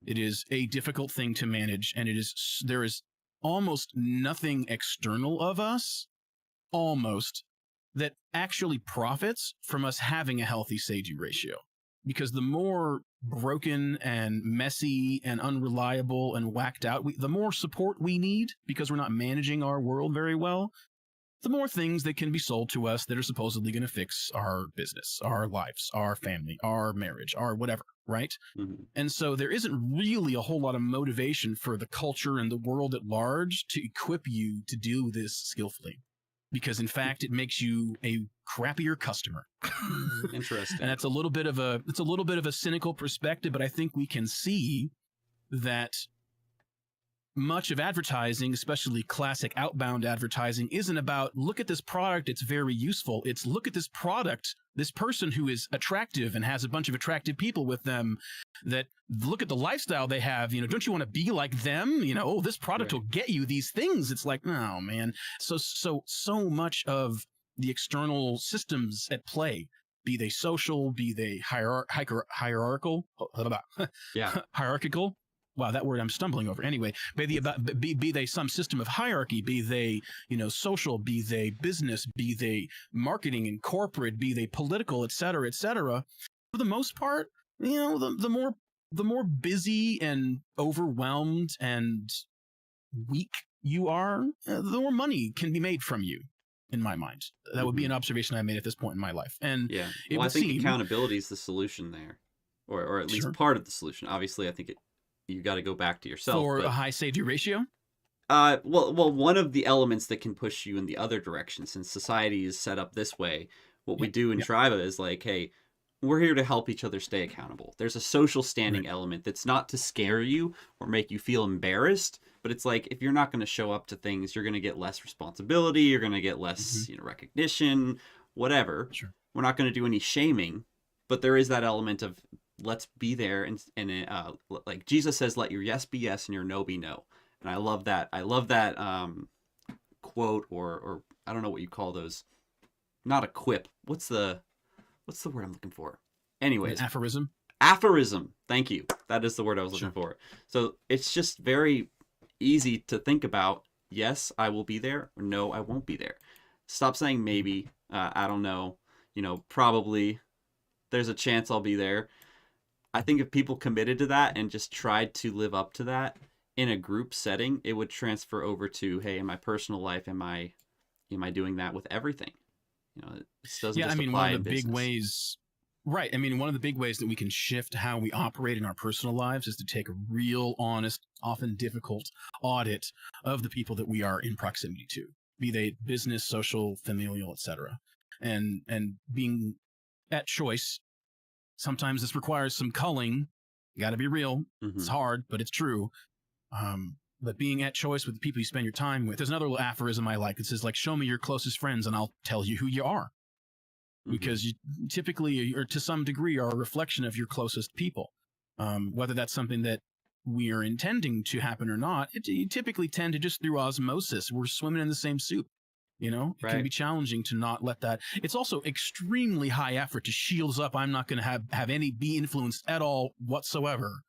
B: It is a difficult thing to manage, and there is almost nothing external of us, that actually profits from us having a healthy say-do ratio. Because the more broken and messy and unreliable and whacked out, the more support we need, because we're not managing our world very well, the more things that can be sold to us that are supposedly going to fix our business, our lives, our family, our marriage, our whatever, right? And so there isn't really a whole lot of motivation for the culture and the world at large to equip you to do this skillfully. Because in fact, it makes you a crappier customer.
A: Interesting.
B: And it's a little bit of a cynical perspective, but I think we can see that much of advertising, especially classic outbound advertising, isn't about, look at this product, it's very useful. It's, look at this product, this person who is attractive and has a bunch of attractive people with them, that look at the lifestyle they have. Don't you want to be like them? This product will get you these things. It's like, oh man. So much of the external systems at play, be they social, be they hierarchical, hierarchical. Wow, that word I'm stumbling over. Anyway, be they some system of hierarchy, be they, social, be they business, be they marketing and corporate, be they political, et cetera, for the most part, the more busy and overwhelmed and weak you are, the more money can be made from you, in my mind. That would be an observation I made at this point in my life. And
A: I think accountability is the solution there, or at least part of the solution. Obviously, I think you got to go back to yourself.
B: For a high say-do ratio?
A: Well, one of the elements that can push you in the other direction, since society is set up this way, what we do in Triba is like, hey, we're here to help each other stay accountable. There's a social standing element that's not to scare you or make you feel embarrassed, but it's like, if you're not going to show up to things, you're going to get less responsibility, you're going to get less recognition, whatever.
B: Sure.
A: We're not going to do any shaming, but there is that element of, let's be there, and like Jesus says, let your yes be yes and your no be no. And I love that. Quote, or I don't know what you call those. Not a quip. What's the word I'm looking for? Anyways,
B: an aphorism.
A: Aphorism. Thank you. That is the word I was looking for. So it's just very easy to think about. Yes, I will be there, or no, I won't be there. Stop saying maybe. I don't know. Probably. There's a chance I'll be there. I think if people committed to that and just tried to live up to that in a group setting, it would transfer over to, hey, in my personal life, am I doing that with everything? It doesn't just apply in business.
B: Big ways, right? I mean, one of the big ways that we can shift how we operate in our personal lives is to take a real, honest, often difficult audit of the people that we are in proximity to, be they business, social, familial, etc. And being at choice. Sometimes this requires some culling. You got to be real. It's hard, but it's true. but being at choice with the people you spend your time with. There's another little aphorism I like. It says, like, show me your closest friends and I'll tell you who you are. Because you typically, or to some degree, are a reflection of your closest people. Whether that's something that we are intending to happen or not, you typically tend to just through osmosis. We're swimming in the same soup. It can be challenging to not let that. It's also extremely high effort to shield us up. I'm not going to have any be influenced at all whatsoever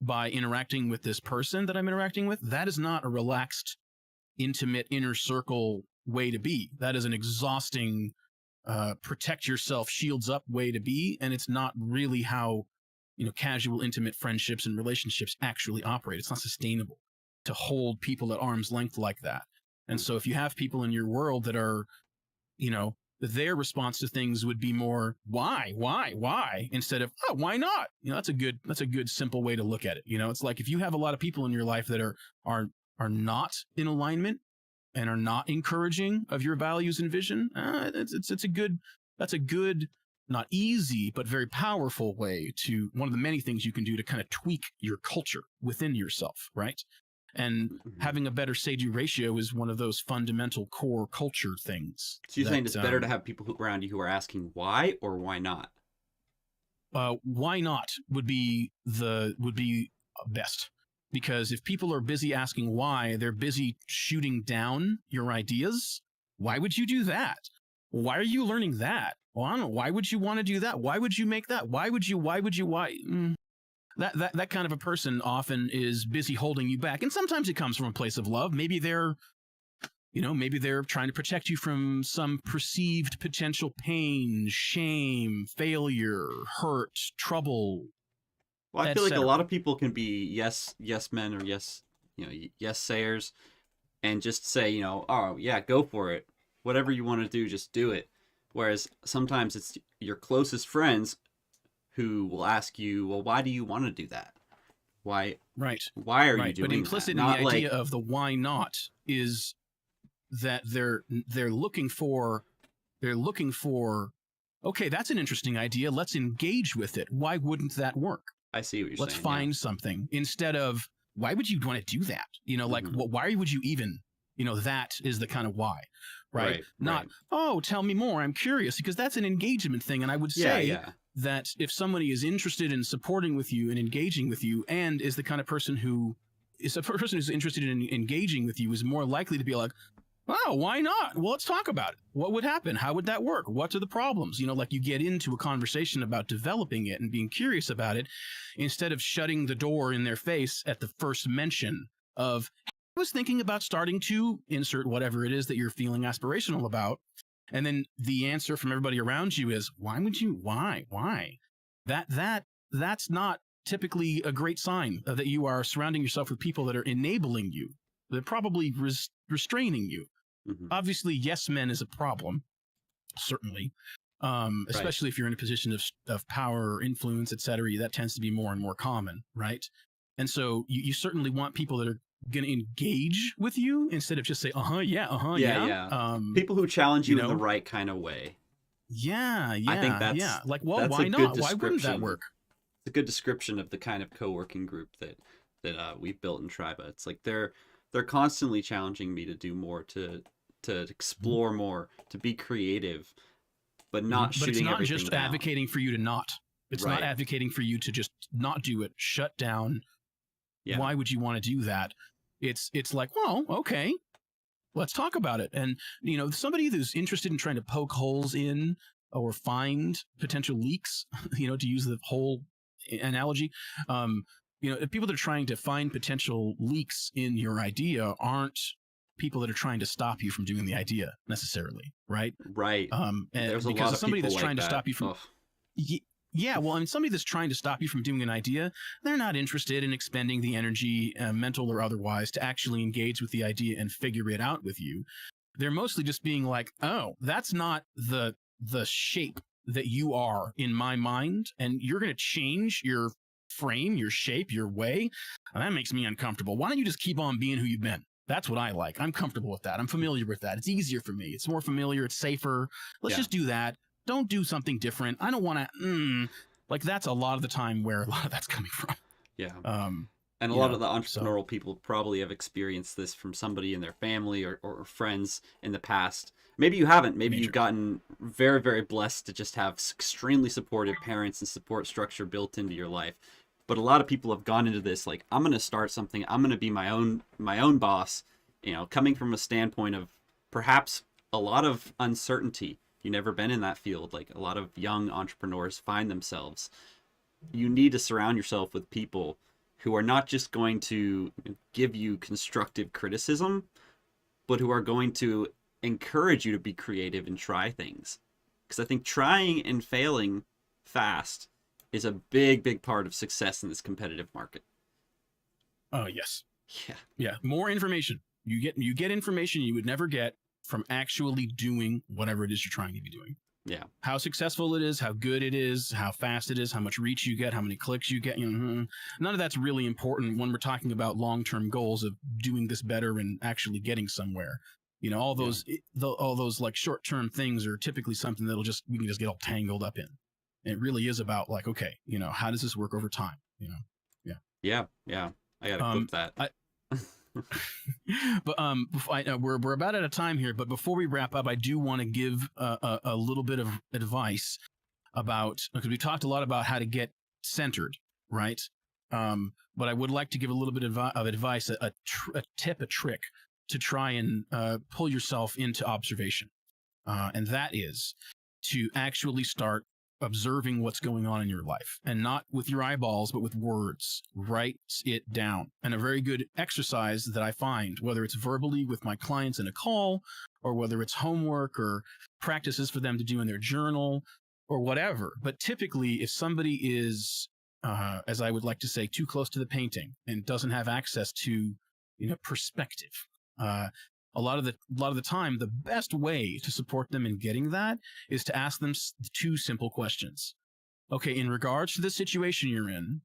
B: by interacting with this person that I'm interacting with. That is not a relaxed, intimate, inner circle way to be. That is an exhausting, protect yourself, shields up way to be. And it's not really how, casual, intimate friendships and relationships actually operate. It's not sustainable to hold people at arm's length like that. And so if you have people in your world that are, their response to things would be more, why, instead of, oh, why not? That's a good, simple way to look at it. It's like if you have a lot of people in your life that are not in alignment and are not encouraging of your values and vision, that's a good, not easy, but very powerful way to, one of the many things you can do to kind of tweak your culture within yourself, right? And having a better say-do ratio is one of those fundamental core culture things.
A: So you're saying it's better to have people around you who are asking why or why not?
B: Why not would be best. Because if people are busy asking why, they're busy shooting down your ideas. Why would you do that? Why are you learning that? Well, I don't know. Why would you want to do that? Why would you make that? Why? That kind of a person often is busy holding you back. And sometimes it comes from a place of love. Maybe they're trying to protect you from some perceived potential pain, shame, failure, hurt, trouble.
A: Well, I feel like a lot of people can be yes men or yes sayers and just say, oh yeah, go for it. Whatever you want to do, just do it. Whereas sometimes it's your closest friends who will ask you, well, why do you want to do that? Why?
B: Right.
A: Why are you doing that?
B: But implicit in the idea of the why not is that they're looking for, okay, that's an interesting idea. Let's engage with it. Why wouldn't that work?
A: I see what you're saying.
B: Let's find something instead of, why would you want to do that? Why would you even, that is the kind of why, right? Not, oh, tell me more. I'm curious, because that's an engagement thing. And I would say that if somebody is interested in supporting with you and engaging with you, and is the kind of person who's interested in engaging with you, is more likely to be like, oh, why not? Well, let's talk about it. What would happen? How would that work? What are the problems? Like you get into a conversation about developing it and being curious about it, instead of shutting the door in their face at the first mention of, I was thinking about starting to insert whatever it is that you're feeling aspirational about. And then the answer from everybody around you is, why would you? Why? That's not typically a great sign that you are surrounding yourself with people that are enabling you. They're probably restraining you. Obviously, yes men is a problem, certainly, especially if you're in a position of power or influence, etc. That tends to be more and more common, right? And so you certainly want people that are going to engage with you instead of just say, yeah.
A: People who challenge you in the right kind of way.
B: I think
A: that's
B: like, well, why not? Why wouldn't that work?
A: It's a good description of the kind of co-working group that we've built in Triba. It's like they're constantly challenging me to do more, to explore more, to be creative, but not shooting everything down. But it's not just
B: advocating for you to not. It's not advocating for you to just not do it, shut down. Yeah. Why would you want to do that? It's like, well, okay, let's talk about it. And, somebody who's interested in trying to poke holes in or find potential leaks, to use the whole analogy, people that are trying to find potential leaks in your idea aren't people that are trying to stop you from doing the idea necessarily, right?
A: Right.
B: There's a lot of somebody that's trying to stop you from. Yeah, well, somebody that's trying to stop you from doing an idea, they're not interested in expending the energy, mental or otherwise, to actually engage with the idea and figure it out with you. They're mostly just being like, oh, that's not the shape that you are in my mind, and you're going to change your frame, your shape, your way. And that makes me uncomfortable. Why don't you just keep on being who you've been? That's what I like. I'm comfortable with that. I'm familiar with that. It's easier for me. It's more familiar. It's safer. Let's just do that. Don't do something different. I don't want to, that's a lot of the time where a lot of that's coming from.
A: Yeah. And a
B: you
A: lot of
B: know.
A: the
B: So
A: entrepreneurial people probably have experienced this from somebody in their family or friends in the past. Maybe you haven't. Maybe you've
B: major.
A: gotten very, very blessed to just have extremely supportive parents and support structure built into your life. But a lot of people have gone into this like, I'm going to start something. I'm going to be my own boss. Coming from a standpoint of perhaps a lot of uncertainty. You've never been in that field. Like a lot of young entrepreneurs find themselves. You need to surround yourself with people who are not just going to give you constructive criticism, but who are going to encourage you to be creative and try things. Because I think trying and failing fast is a big, big part of success in this competitive market.
B: Oh yes.
A: Yeah.
B: Yeah. More information. You get information you would never get from actually doing whatever it is you're trying to be doing.
A: Yeah.
B: How successful it is, how good it is, how fast it is, how much reach you get, how many clicks you get. None of that's really important when we're talking about long-term goals of doing this better and actually getting somewhere. All those all those like short-term things are typically something that'll we can just get all tangled up in. And it really is about like, okay, how does this work over time? Yeah.
A: Yeah. I gotta clip that.
B: But we're about out of time here. But before we wrap up, I do want to give a little bit of advice because we talked a lot about how to get centered, right? But I would like to give a little bit of advice, a tip, a trick to try and pull yourself into observation, and that is to actually start observing what's going on in your life, and not with your eyeballs, but with words. Write it down. And a very good exercise that I find, whether it's verbally with my clients in a call, or whether it's homework or practices for them to do in their journal or whatever. But typically, if somebody is, as I would like to say, too close to the painting and doesn't have access to, perspective, a lot of the time, the best way to support them in getting that is to ask them two simple questions. Okay, in regards to the situation you're in,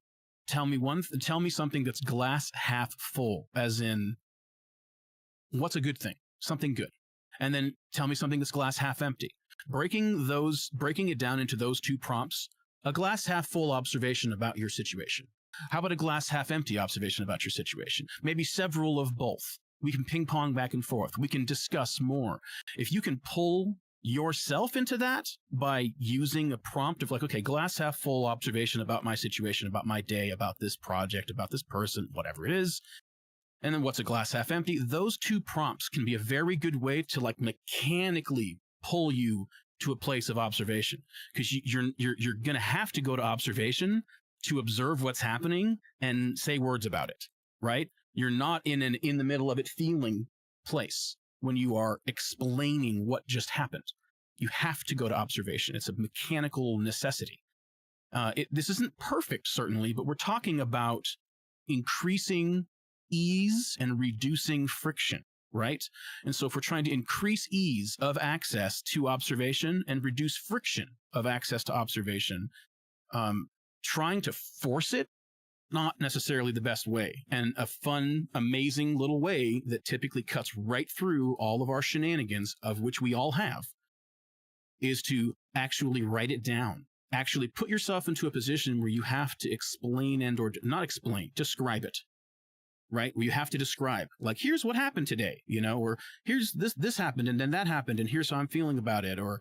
B: tell me something that's glass half full, as in, what's a good thing, something good, and then tell me something that's glass half empty. Breaking it down into those two prompts: a glass half full observation about your situation. How about a glass half empty observation about your situation? Maybe several of both. We can ping pong back and forth. We can discuss more. If you can pull yourself into that by using a prompt of like, okay, glass half full observation about my situation, about my day, about this project, about this person, whatever it is. And then what's a glass half empty? Those two prompts can be a very good way to like mechanically pull you to a place of observation, because you're going to have to go to observation to observe what's happening and say words about it, right? You're not in the middle of it feeling place when you are explaining what just happened. You have to go to observation. It's a mechanical necessity. This isn't perfect, certainly, but we're talking about increasing ease and reducing friction, right? And so if we're trying to increase ease of access to observation and reduce friction of access to observation, trying to force it, not necessarily the best way. And a fun, amazing little way that typically cuts right through all of our shenanigans, of which we all have, is to actually write it down. Actually put yourself into a position where you have to explain or not explain, describe it. Right? Where you have to describe, like, here's what happened today, or here's this happened and then that happened and here's how I'm feeling about it, or,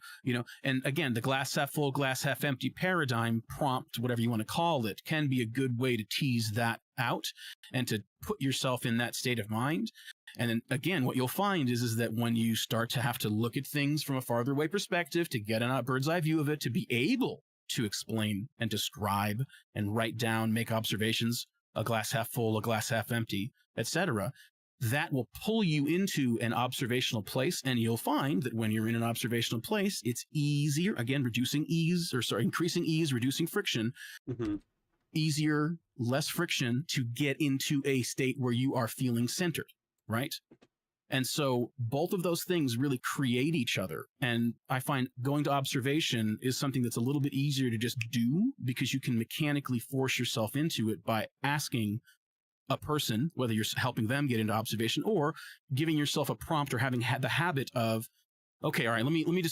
B: and again, the glass half full, glass half empty paradigm prompt, whatever you want to call it, can be a good way to tease that out and to put yourself in that state of mind. And then again, what you'll find is that when you start to have to look at things from a farther away perspective, to get a bird's eye view of it, to be able to explain and describe and write down, make observations, a glass half full, a glass half empty, etc., that will pull you into an observational place. And you'll find that when you're in an observational place, it's easier, again, increasing ease, reducing friction, easier, less friction to get into a state where you are feeling centered, right? And so both of those things really create each other. And I find going to observation is something that's a little bit easier to just do, because you can mechanically force yourself into it by asking a person, whether you're helping them get into observation or giving yourself a prompt, or having had the habit of, okay, all right, let me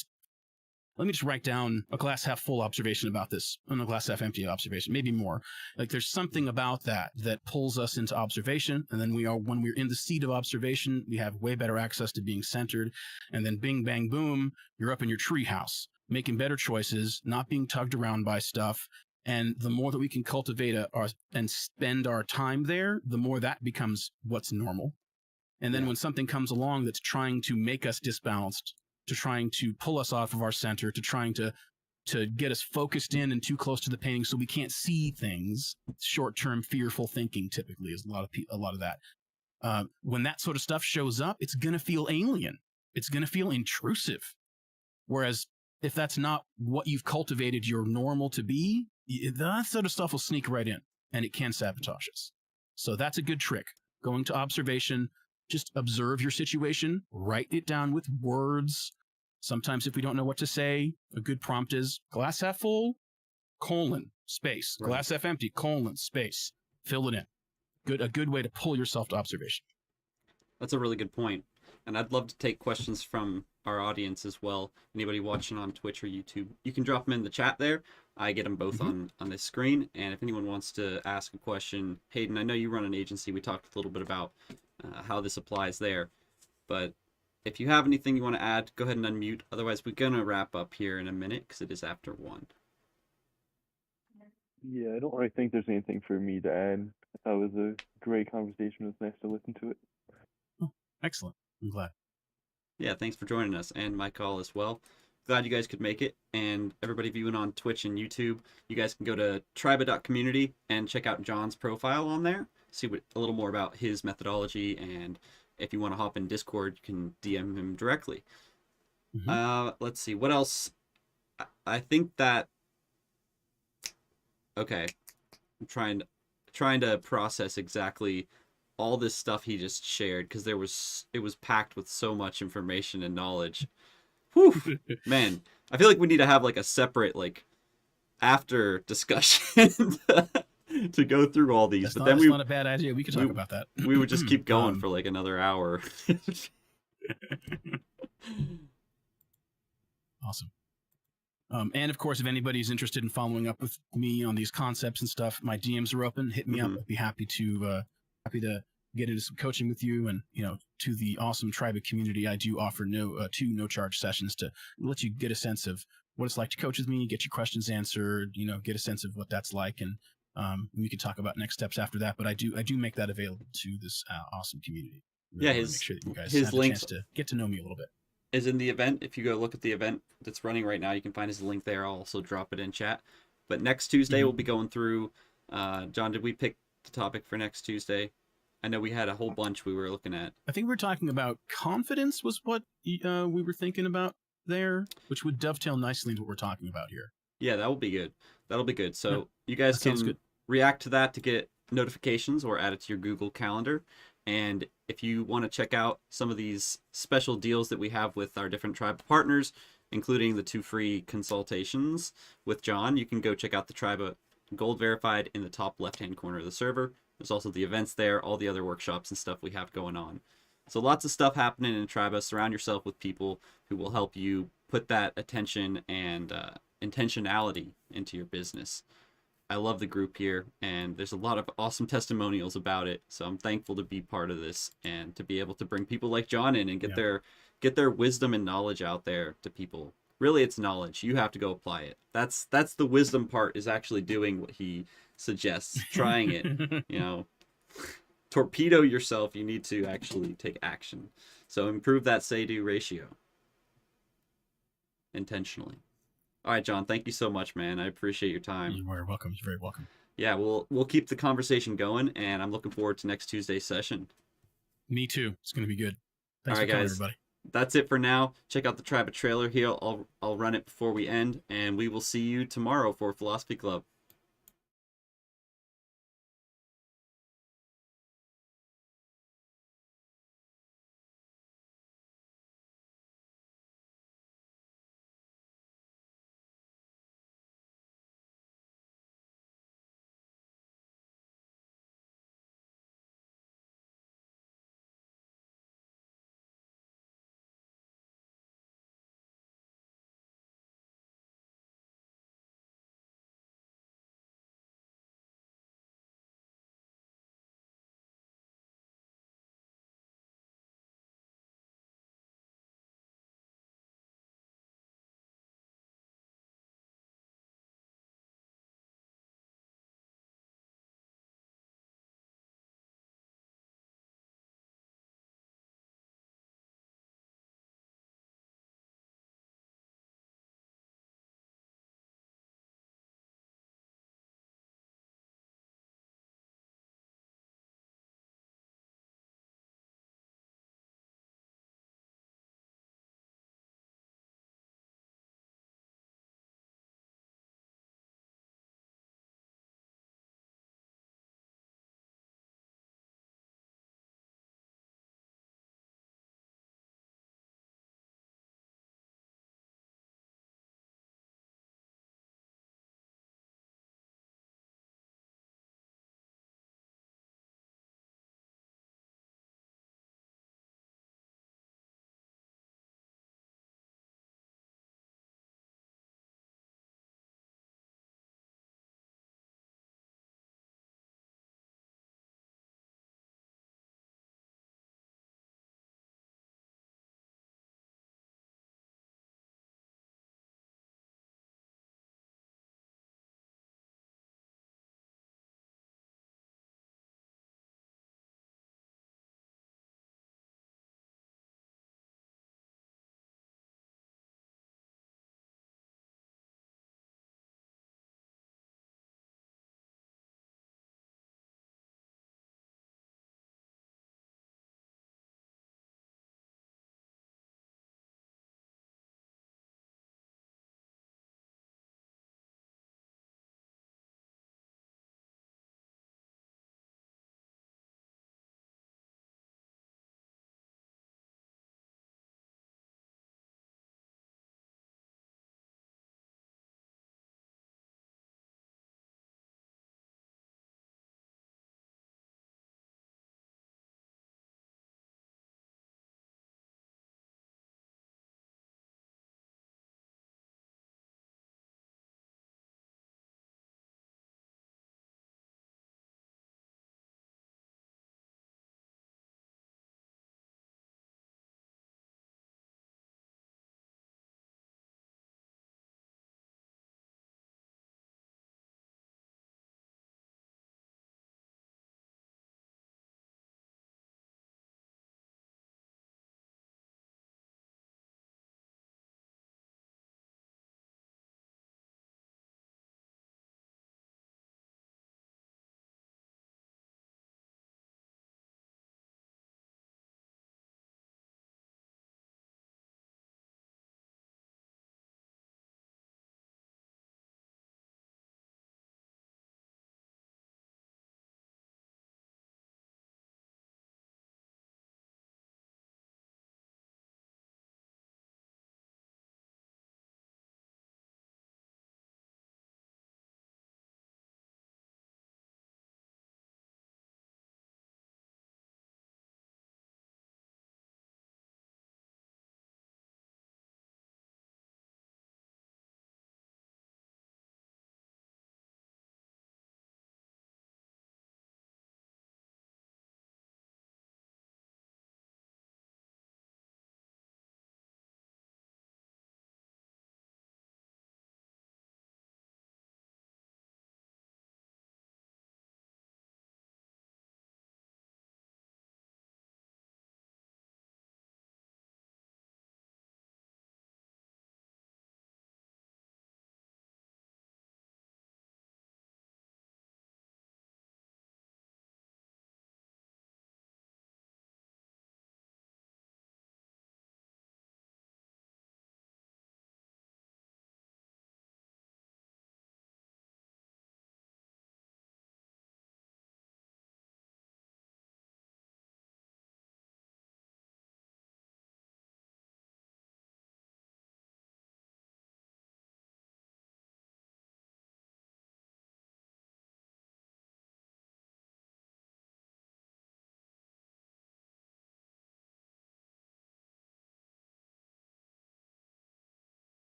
B: let me just write down a glass half full observation about this and a glass half empty observation, maybe more. Like there's something about that pulls us into observation. And then when we're in the seat of observation, we have way better access to being centered. And then bing, bang, boom, you're up in your treehouse, making better choices, not being tugged around by stuff. And the more that we can cultivate and spend our time there, the more that becomes what's normal. And then when something comes along that's trying to make us disbalanced, to trying to pull us off of our center, to trying to get us focused in and too close to the painting so we can't see things, short-term fearful thinking typically is a lot of that. When that sort of stuff shows up, it's going to feel alien. It's going to feel intrusive. Whereas if that's not what you've cultivated your normal to be, that sort of stuff will sneak right in and it can sabotage us. So that's a good trick. Going to observation, just observe your situation, write it down with words. Sometimes if we don't know what to say, a good prompt is glass half full, space,
A: Right.
B: glass half empty, space, fill it in. A good way to pull yourself to observation.
A: That's a really good point. And I'd love to take questions from our audience as well. Anybody watching on Twitch or YouTube, you can drop them in the chat there. I get them both on this screen. And if anyone wants to ask a question, Hayden, I know you run an agency. We talked a little bit about how this applies there. But if you have anything you want to add, go ahead and unmute. Otherwise, we're going to wrap up here in a minute because it is after 1.
D: Yeah, I don't really think there's anything for me to add. That was a great conversation. It was nice to listen to it.
B: Oh, excellent. I'm glad.
A: Yeah, thanks for joining us, and my call as well. Glad you guys could make it, and everybody viewing on Twitch and YouTube, you guys can go to triba.community and check out John's profile on there, see a little more about his methodology, and if you want to hop in Discord, you can DM him directly. Let's see, what else? I think that... Okay, I'm trying to process exactly all this stuff he just shared, because it was packed with so much information and knowledge. Whew, man, I feel like we need to have like a separate after discussion to go through all these.
B: That's not a bad idea. We could talk about that.
A: We would just keep going for like another hour.
B: Awesome. And of course, if anybody's interested in following up with me on these concepts and stuff, my DMs are open. Hit me up. I'd be happy to get into some coaching with you. And to the awesome Tribe community, I do offer two no charge sessions to let you get a sense of what it's like to coach with me, get your questions answered, get a sense of what that's like, and we can talk about next steps after that. But I do make that available to this awesome community.
A: Really
B: make sure that you guys
A: his
B: have
A: links
B: a chance to get to know me a little bit.
A: Is in the event. If you go look at the event that's running right now, you can find his link there. I'll also drop it in chat. But next Tuesday, we'll be going through... John, did we pick the topic for next Tuesday? I know we had a whole bunch we were looking at.
B: I think we were talking about confidence was what we were thinking about there, which would dovetail nicely into what we're talking about here.
A: Yeah, that will be good. That'll be good. So you guys can react to that to get notifications or add it to your Google Calendar. And if you want to check out some of these special deals that we have with our different tribe partners, including the 2 free consultations with John, you can go check out the Tribe Gold Verified in the top left-hand corner of the server. There's also the events there, all the other workshops and stuff we have going on. So lots of stuff happening in Tribe. Surround yourself with people who will help you put that attention and intentionality into your business. I love the group here, and there's a lot of awesome testimonials about it. So I'm thankful to be part of this and to be able to bring people like John in and get their wisdom and knowledge out there to people. Really, it's knowledge. You have to go apply it. That's the wisdom part, is actually doing what he suggests, trying it. Torpedo yourself. You need to actually take action. So improve that say-do ratio intentionally. All right, John, thank you so much, man. I appreciate your time.
B: You're very welcome. You're very welcome.
A: Yeah, we'll keep the conversation going, and I'm looking forward to next Tuesday's session.
B: Me too. It's going to be good. Thanks
A: All right,
B: for coming,
A: guys.
B: everybody.
A: That's it for now. Check out the Tribe trailer here. I'll run it before we end, and we will see you tomorrow for Philosophy Club.